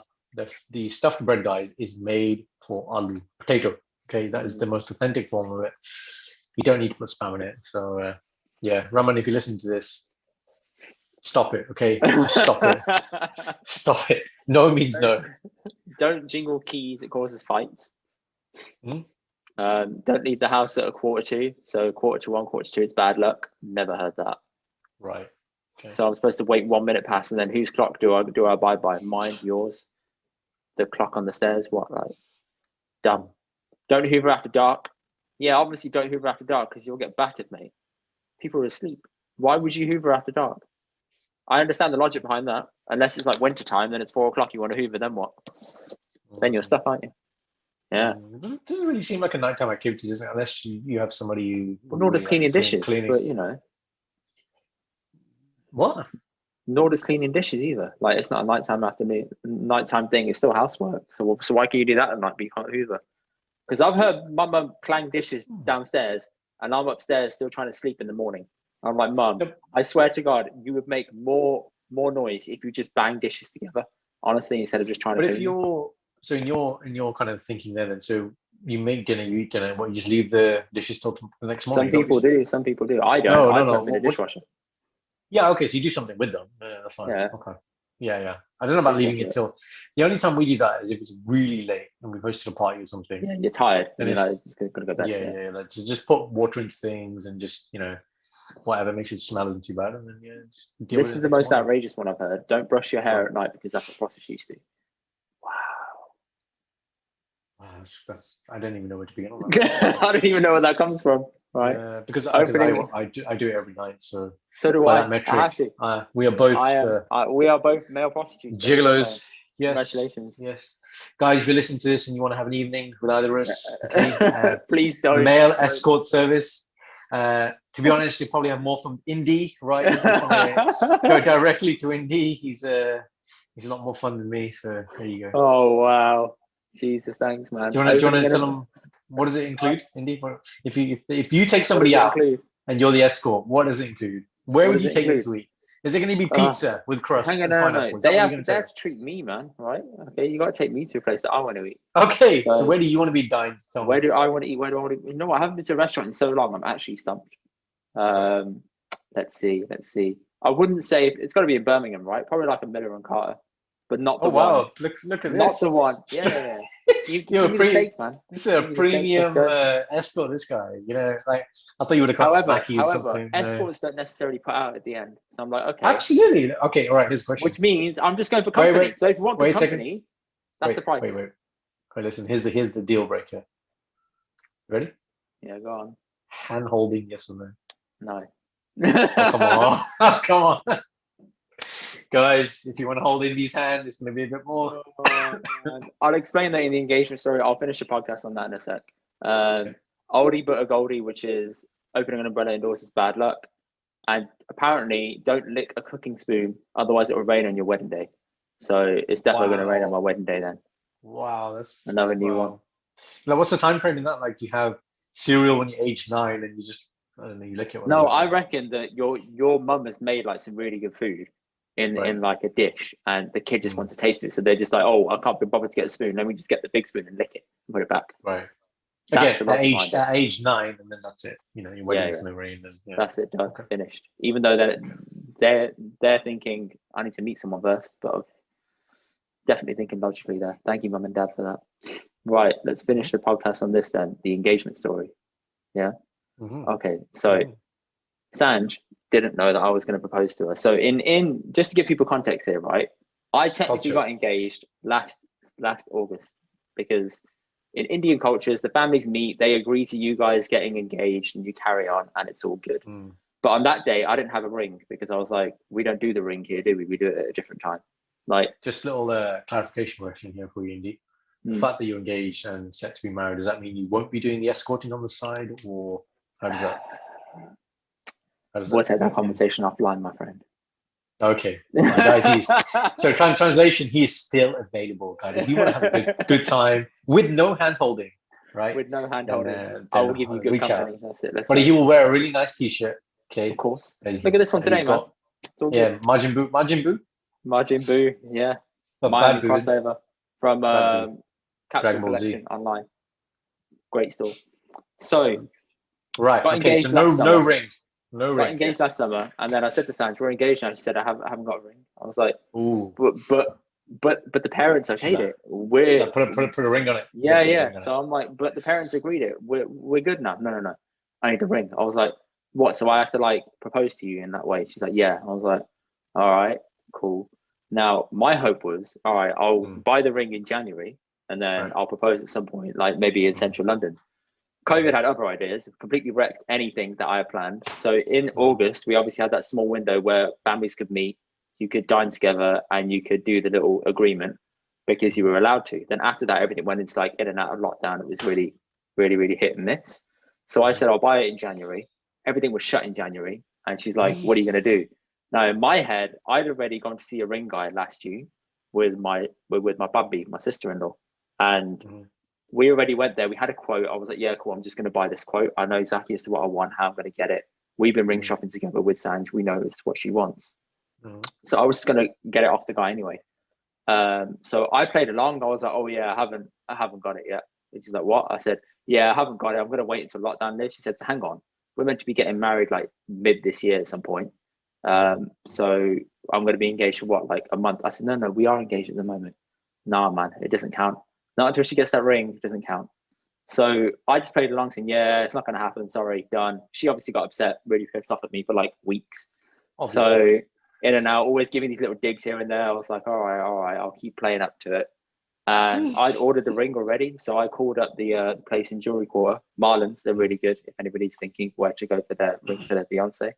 the stuffed bread, guys, is made for aloo, potato. Okay, that is the most authentic form of it. You don't need to put spam in it. So Raman, if you listen to this, stop it. Okay, just stop it. Stop it. No means no. Don't jingle keys. It causes fights. Don't leave the house at 1:45. So 1:45, 1:45, it's bad luck. Never heard that. Right. Okay. So I'm supposed to wait 1 minute past, and then whose clock do I abide by? Mine, yours, the clock on the stairs. What, like, dumb. Don't hoover after dark. Yeah, obviously don't hoover after dark because you'll get battered, mate. People are asleep. Why would you hoover after dark? I understand the logic behind that. Unless it's like winter time, then it's 4 o'clock. You want to hoover, then what? Then you're stuck, aren't you? Yeah. It doesn't really seem like a nighttime activity, does it? Unless you have somebody who. Well, nor does cleaning dishes, but you know. What? Nor does cleaning dishes either. Like it's not a nighttime thing. It's still housework. So why can you do that at night but you can't Hoover? Because I've heard my mum clang dishes downstairs, and I'm upstairs still trying to sleep in the morning. I'm like, Mum, I swear to God, you would make more noise if you just bang dishes together. Honestly, instead of just trying to. But if you're so in your kind of thinking there, then so you make dinner, you eat dinner. What, you just leave the dishes till the next morning? Some people do. Some people do. I don't. No, I no, put no. them in the dishwasher. Yeah, okay. So you do something with them. Yeah, that's fine. Yeah. Okay. Yeah. I don't know about leaving it till. The only time we do that is if it's really late and we've hosted a party or something. Yeah, you're tired. Then It's gonna go back. Yeah. Like, just put water into things and just whatever makes it smell isn't too bad, and then just deal This with is it the next most morning. outrageous one I've heard. Don't brush your hair at night because that's what prostitutes do. Wow, I don't even know where to begin on that. I don't even know where that comes from. Right? Because I do it every night. So do by I. that metric, I have to. we are both we are both male prostitutes. gigolos. Yes. Congratulations. Yes. Guys, if you listen to this and you want to have an evening with either of us, okay, please don't. Male escort service. To be honest, you probably have more from Indy, right? Go directly to Indy. He's a lot more fun than me, so there you go. Oh wow, Jesus, thanks, man. Do you want to tell them what does it include, Indy? If you take somebody out and you're the escort, what does it include? Where would you take them to eat? Is it going to be pizza with crust? Hang on, no. They have to treat me, man. Right? Okay, you got to take me to a place that I want to eat. Okay, so where do you want to be dined? Where do I want to eat? Where do I want to? You know what? I haven't been to a restaurant in so long. I'm actually stumped. Let's see. I wouldn't say it's got to be in Birmingham, right? Probably like a Miller and Carter, but not the one. Oh wow! Look at this. Not the one. Yeah. You're a steak, man. This is a premium escort. This guy, like I thought you would have got Mackie or something. Escorts don't necessarily put out at the end, so I'm like, okay. Absolutely. Okay. All right. Here's a question. Which means I'm just going for company. Wait, so if you want the company, that's the price. Wait. Listen. Here's the deal breaker. Ready? Yeah. Go on. Hand holding, yes or no? No. Come on. Come on. Guys, if you want to hold Indy's hand, it's going to be a bit more. I'll explain that in the engagement story. I'll finish the podcast on that in a sec. Oldie but a goldie, which is opening an umbrella indoors is bad luck. And apparently, don't lick a cooking spoon, otherwise it will rain on your wedding day. So it's definitely going to rain on my wedding day then. Wow, that's another new one. Now, what's the time frame in that? Like you have cereal when you're age 9 and you just, I don't know, you lick it. No, I reckon that your mum has made like some really good food in like a dish, and the kid just wants to taste it, so they're just like, oh, I can't be bothered to get a spoon, let me just get the big spoon and lick it and put it back. Right. Again, at age 9, and then that's it. Your wedding's gonna rain. And, that's it, done, finished. Even though they're thinking I need to meet someone first, but I'm definitely thinking logically there. Thank you, mum and dad, for that. Right, let's finish the podcast on this then. The engagement story. Yeah. Mm-hmm. Okay, so Sanj didn't know that I was going to propose to her. So in just to give people context here, right? I technically got engaged last August, because in Indian cultures, the families meet, they agree to you guys getting engaged, and you carry on, and it's all good. But on that day, I didn't have a ring, because I was like, we don't do the ring here, do we? We do it at a different time. Like, just a little clarification question here for you, Indy. The fact that you're engaged and set to be married, does that mean you won't be doing the escorting on the side, or how does that? We'll take that conversation offline, my friend. Okay, guys. So translation, he's still available, guys. If you want to have a good time with no hand holding, right? With no hand holding, I will give you good company. That's it. But he will wear a really nice t-shirt. Okay, of course. Look at this one today, man. Yeah, Majin Buu. Yeah. But Miami crossover from Capsule Collection online. Great store. So, right. Okay. So no ring. No ring. Got engaged last summer, and then I said to Sanj, "We're engaged now." She said, "I haven't got a ring." I was like, "Ooh, but the parents okayed it. We're put a ring on it." Yeah. So I'm like, but the parents agreed it. We're good now. No. I need the ring. I was like, what? So I have to like propose to you in that way? She's like, yeah. I was like, all right, cool. Now my hope was, all right, I'll buy the ring in January, and then I'll propose at some point, like maybe in central London. COVID had other ideas, completely wrecked anything that I had planned. So in August, we obviously had that small window where families could meet, you could dine together, and you could do the little agreement because you were allowed to. Then after that, everything went into like in and out of lockdown. It was really, really, really hit and miss. So I said, I'll buy it in January. Everything was shut in January. And she's like, what are you going to do? Now in my head, I'd already gone to see a ring guy last June with my bubby, my sister-in-law, and we already went there. We had a quote. I was like, yeah, cool. I'm just going to buy this quote. I know exactly as to what I want, how I'm going to get it. We've been ring shopping together with Sanj. We know it's what she wants. So I was just going to get it off the guy anyway. So I played along. I was like, oh yeah, I haven't got it yet. And she's like, what? I said, yeah, I haven't got it. I'm going to wait until lockdown lives. She said, so hang on. We're meant to be getting married like mid this year at some point. So I'm going to be engaged for what, like a month? I said, no, we are engaged at the moment. Nah, man, it doesn't count. Not until she gets that ring, it doesn't count. So I just played along saying, yeah, it's not going to happen. Sorry, done. She obviously got upset, really pissed off at me for like weeks. Obviously. So in and out, always giving these little digs here and there. I was like, all right, I'll keep playing up to it. And I'd ordered the ring already. So I called up the place in Jewelry Quarter, Marlins. They're really good if anybody's thinking where to go for their ring for their fiance.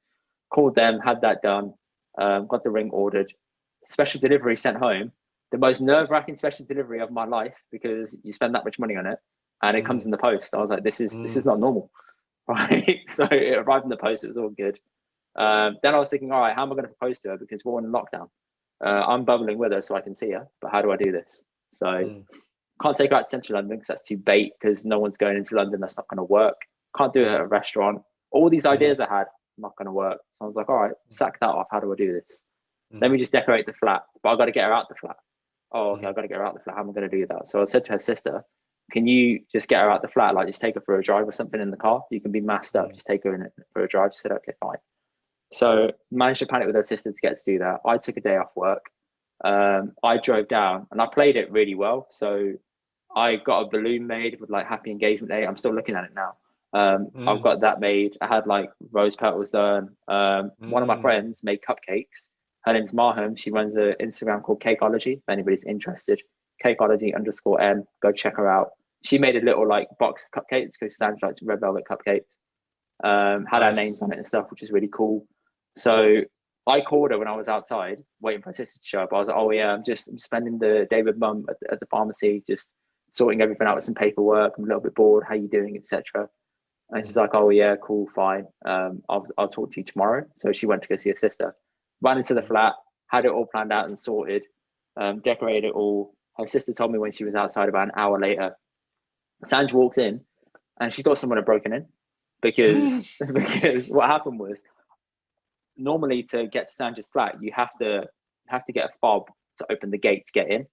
Called them, had that done, got the ring ordered, special delivery sent home. The most nerve-wracking special delivery of my life, because you spend that much money on it and it comes in the post. I was like, this is not normal, right? So it arrived in the post. It was all good. Then I was thinking, all right, how am I going to propose to her? Because we're in lockdown. I'm bubbling with her so I can see her, but how do I do this? So can't take her out to central London because that's too bait, because no one's going into London. That's not going to work. Can't do it at a restaurant. All these ideas I had, not going to work. So I was like, all right, sack that off. How do I do this? Let me just decorate the flat, but I got to get her out the flat. Oh, okay, I've got to get her out the flat. How am I going to do that? So I said to her sister, can you just get her out the flat? Like, just take her for a drive or something in the car. You can be masked up. Just take her in for a drive. She said, okay, fine. So managed to panic with her sister to get to do that. I took a day off work. I drove down and I played it really well. So I got a balloon made with like happy engagement day. I'm still looking at it now. I've got that made. I had like rose petals done. One of my friends made cupcakes. Her name's Marham. She runs an Instagram called Cakeology. If anybody's interested, Cakeology_M. Go check her out. She made a little like box of cupcakes because Sam's likes red velvet cupcakes. Had our names on it and stuff, which is really cool. So I called her when I was outside waiting for her sister to show up. I was like, oh yeah, I'm spending the day with mum at the pharmacy, just sorting everything out with some paperwork. I'm a little bit bored. How you doing, etc. And she's like, oh yeah, cool, fine. I'll talk to you tomorrow. So she went to go see her sister. Ran into the flat, had it all planned out and sorted, decorated it all. Her sister told me when she was outside about an hour later. Sanj walked in and she thought someone had broken in because what happened was, normally to get to Sanj's flat, you have to get a fob to open the gate to get in.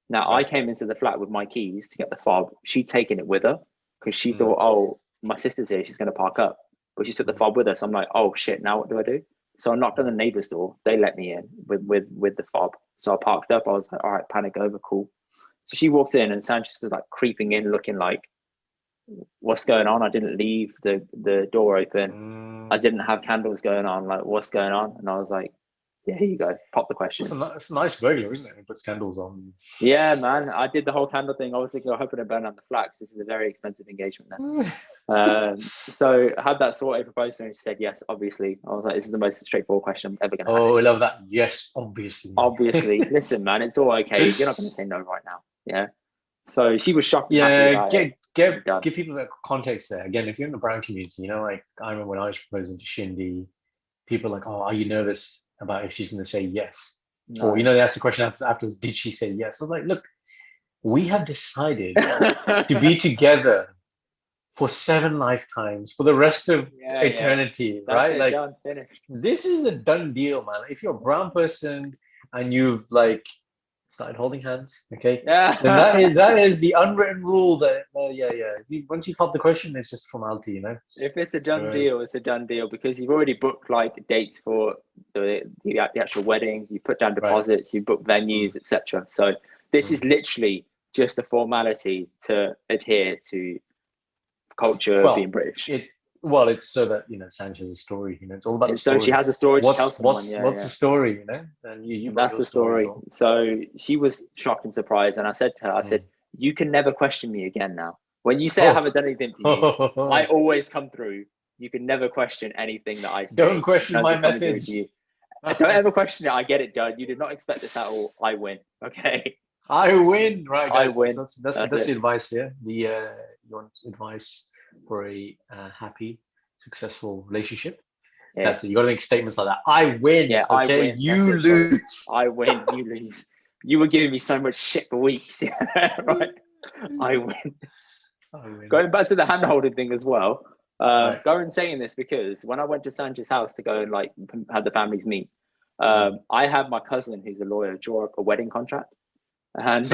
Now I came into the flat with my keys to get the fob. She'd taken it with her because she thought, oh, my sister's here, she's going to park up. But she took the fob with her. So I'm like, oh shit, now what do I do? So I knocked on the neighbor's door. They let me in with the fob. So I parked up. I was like, all right, panic over, cool. So she walks in and Sanchez is like creeping in, looking like, what's going on? I didn't leave the door open. I didn't have candles going on. Like, what's going on? And I was like, yeah, here you go. Pop the question. It's a nice burglar, isn't it? It puts candles on. Yeah, man. I did the whole candle thing. I was thinking, I hope it don't burn on the flat because this is a very expensive engagement now. So I had that sorted, proposed to her, and she said yes, obviously. I was like, this is the most straightforward question I'm ever going to ask. Oh, I love that. Yes, obviously. Obviously. Listen, man, it's all okay. You're not going to say no right now. Yeah. So she was shocked. Yeah, give people that context there. Again, if you're in the brand community, you know, like I remember when I was proposing to Shindy, people are like, oh, are you nervous about if she's going to say yes? No. Or, you know, they asked the question afterwards, did she say yes? I was like, look, we have decided to be together for 7 lifetimes, for the rest of eternity, right? It, like, done, finished. This is a done deal, man. If you're a brown person and you've like started holding hands, okay, then that is the unwritten rule that once you pop the question, it's just formality, you know. If it's a done deal, it's a done deal because you've already booked like dates for the actual wedding. You put down deposits, you book venues, etc. So this is literally just a formality to adhere to culture, being British. It's so that, you know, Sanj has a story, you know, it's all about the story. So she has a story to tell someone. What's the story, you know? And that's the story. Well. So she was shocked and surprised. And I said to her, I said, you can never question me again now. When you say I haven't done anything for you, I always come through. You can never question anything that I say. Don't question my methods. Don't ever question it. I get it done. You did not expect this at all. I win. Okay. I win, right? Guys? I win. That's the advice here. Your advice for a happy, successful relationship. That's it. You got to make statements like that. I win. Yeah, I okay, win. you That's it, bro. lose. I win, you lose. You were giving me so much shit for weeks. Yeah, right. I win. Going back to the hand holding thing as well. Right. Goran saying this because when I went to Sanjay's house to go and like have the families meet, I had my cousin who's a lawyer draw up a wedding contract, and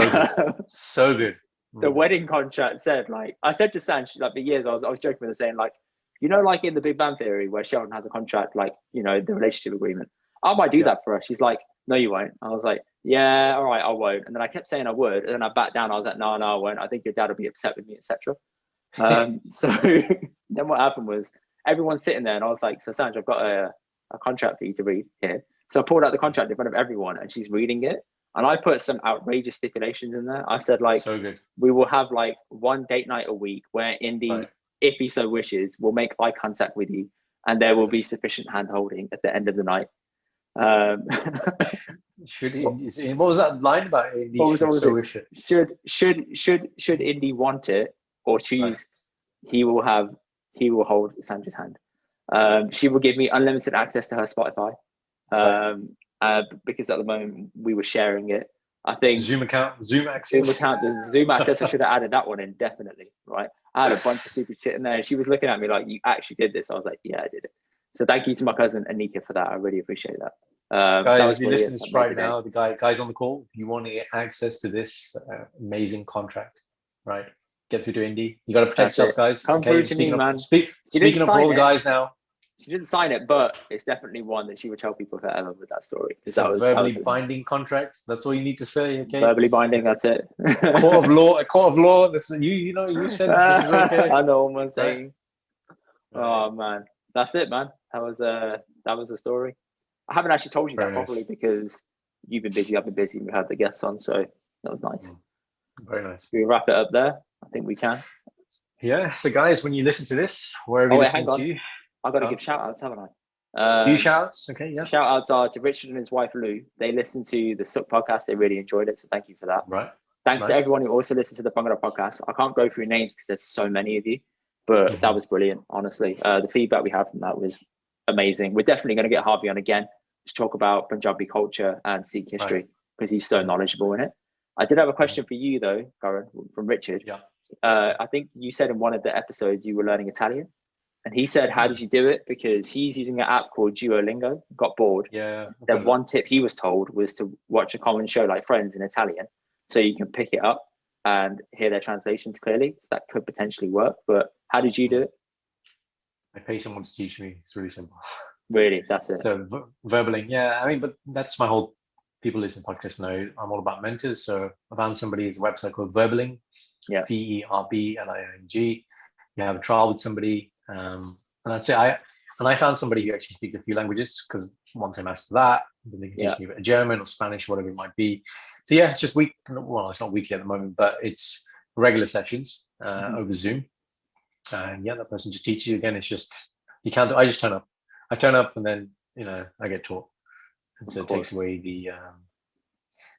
So good. The wedding contract said, like, I said to Sanj, like, for years, I was joking with her saying, like, you know, like in the Big Bang Theory where Sheldon has a contract, like, you know, the relationship agreement. I might do that for her. She's like, no, you won't. I was like, yeah, all right, I won't. And then I kept saying I would, and then I backed down. I was like, no, I won't. I think your dad will be upset with me, etc. So then what happened was everyone's sitting there, and I was like, so Sanj, I've got a contract for you to read here. So I pulled out the contract in front of everyone, and she's reading it. And I put some outrageous stipulations in there. I said, like, so good. We will have like one date night a week where Indy, if he so wishes, will make eye contact with you, and there will be sufficient hand holding at the end of the night. Should Indy, what was that line about Indy? Should Indy want it or choose, he will hold Sandra's hand. She will give me unlimited access to her Spotify. Because at the moment we were sharing it. I think Zoom account, Zoom access. The Zoom access, I should have added that one in definitely, right? I had a bunch of stupid shit in there, and she was looking at me like, you actually did this. I was like, yeah, I did it. So thank you to my cousin Anika for that. I really appreciate that. Guys, if you listen to this right now, the guys on the call, if you want to get access to this amazing contract, right? Get through to Indy. You got to protect yourself, guys. Come through to me, man. Speaking of all the guys now. She didn't sign it, but it's definitely one that she would tell people forever with that story. It's a verbally binding contract. That's all you need to say, okay? Verbally binding, that's it. A court of law. This you said this is okay. I know what I'm saying. Oh man, that's it, man. That was the story. I haven't actually told you that properly because you've been busy. I've been busy. We had the guests on, so that was nice. Very nice. We wrap it up there. I think we can. Yeah. So, guys, when you listen to this, wherever you listen to. I've got to give shout outs, haven't I? Few shout outs, okay, yeah. Shout outs are to Richard and his wife Lou. They listened to the Suck podcast. They really enjoyed it. So thank you for that. Right. Thanks to everyone who also listened to the Bangada podcast. I can't go through names because there's so many of you, but that was brilliant, honestly. The feedback we had from that was amazing. We're definitely going to get Harvey on again to talk about Punjabi culture and Sikh history because he's so knowledgeable in it. I did have a question for you though, Goran, from Richard. Yeah. I think you said in one of the episodes you were learning Italian. And he said, how did you do it? Because he's using an app called Duolingo, got bored. Yeah. Then one tip he was told was to watch a common show like Friends in Italian, so you can pick it up and hear their translations clearly. So that could potentially work. But how did you do it? I pay someone to teach me. It's really simple. Really? That's it. So verbaling, yeah. I mean, but that's my whole people listen podcast know. I'm all about mentors. So I found somebody's website called Verbaling. Yeah. VERBLING. You have a trial with somebody. And I'd say I found somebody who actually speaks a few languages because once I'm asked that, then they can teach me a bit of German or Spanish, whatever it might be. So yeah, it's just well, it's not weekly at the moment, but it's regular sessions over Zoom. And yeah, that person just teaches you again. It's just, you can't do, I just turn up. I turn up and then, I get taught. And so it takes away the,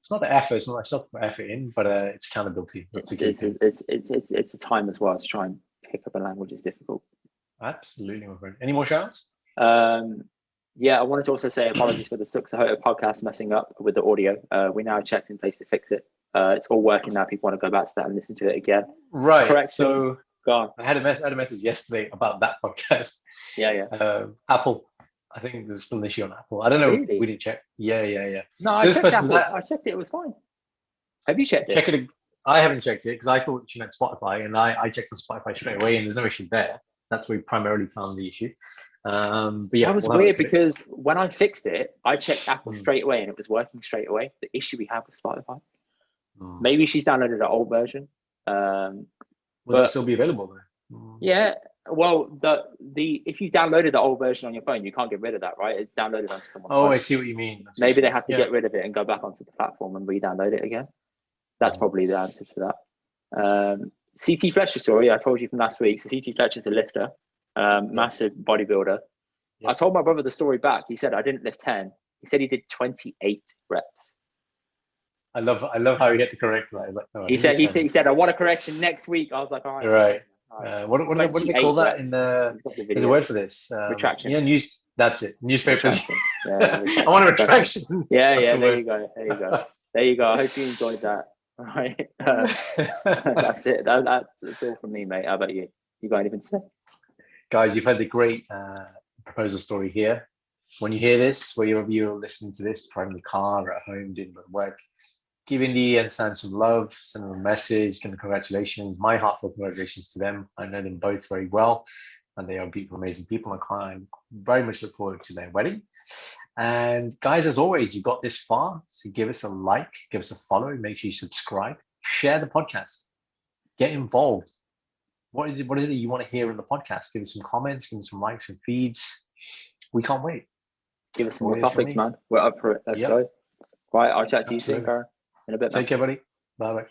it's not the effort, it's not effort in, but it's accountability. That's it's the time as well to try and pick up a language is difficult. Absolutely, my friend. Any more shout-outs? Yeah, I wanted to also say apologies for the Suxahota podcast messing up with the audio. We now checked in place to fix it. It's all working now. People want to go back to that and listen to it again. Right. Correct. So go on. I had a message yesterday about that podcast. Yeah. Apple. I think there's still an issue on Apple. I don't know. Really? We didn't check. Yeah. No, so I checked it. It was fine. Have you checked it? Check it. I haven't checked it because I thought she meant Spotify, and I checked on Spotify straight away, and there's no issue there. That's where we primarily found the issue. But yeah, that was weird because when I fixed it, I checked Apple straight away, and it was working straight away. The issue we have with Spotify. Maybe she's downloaded the old version. Will that still be available though? Yeah. Well, the if you downloaded the old version on your phone, you can't get rid of that, right? It's downloaded onto someone's phone. I see what you mean. Maybe they have to get rid of it and go back onto the platform and re-download it again. That's probably the answer to that. CT Fletcher story, I told you from last week. So CT Fletcher's a lifter, massive bodybuilder. Yeah. I told my brother the story back. He said, I didn't lift 10. He said he did 28 reps. I love how he had to correct that. Like, he said, I want a correction next week. I was like, all right. Right. What do they call that in the? There's a word for this. Retraction. Yeah, That's it. Newspapers. Yeah, I want an attraction. Yeah, That's yeah. the There word. you go. There you go. There you go. I hope you enjoyed that. All right. That's it. That's all from me, mate. How about you? You got anything to say? Guys, you've had the great proposal story here. When you hear this, wherever you're listening to this, probably in the car or at home, doing work, give Indy and Sam some love, send them a message, give them congratulations. My heartfelt congratulations to them. I know them both very well, and they are beautiful, amazing people. I very much look forward to their wedding. And guys, as always, you got this far, so give us a like, give us a follow, make sure you subscribe, share the podcast, get involved. What is it that you want to hear in the podcast? Give us some comments, give us some likes and feeds. We can't wait. Give us some more topics, man. We're up for it. Let's go. Right, I'll chat to you soon, Karen, in a bit, man. Take care, buddy. Bye-bye.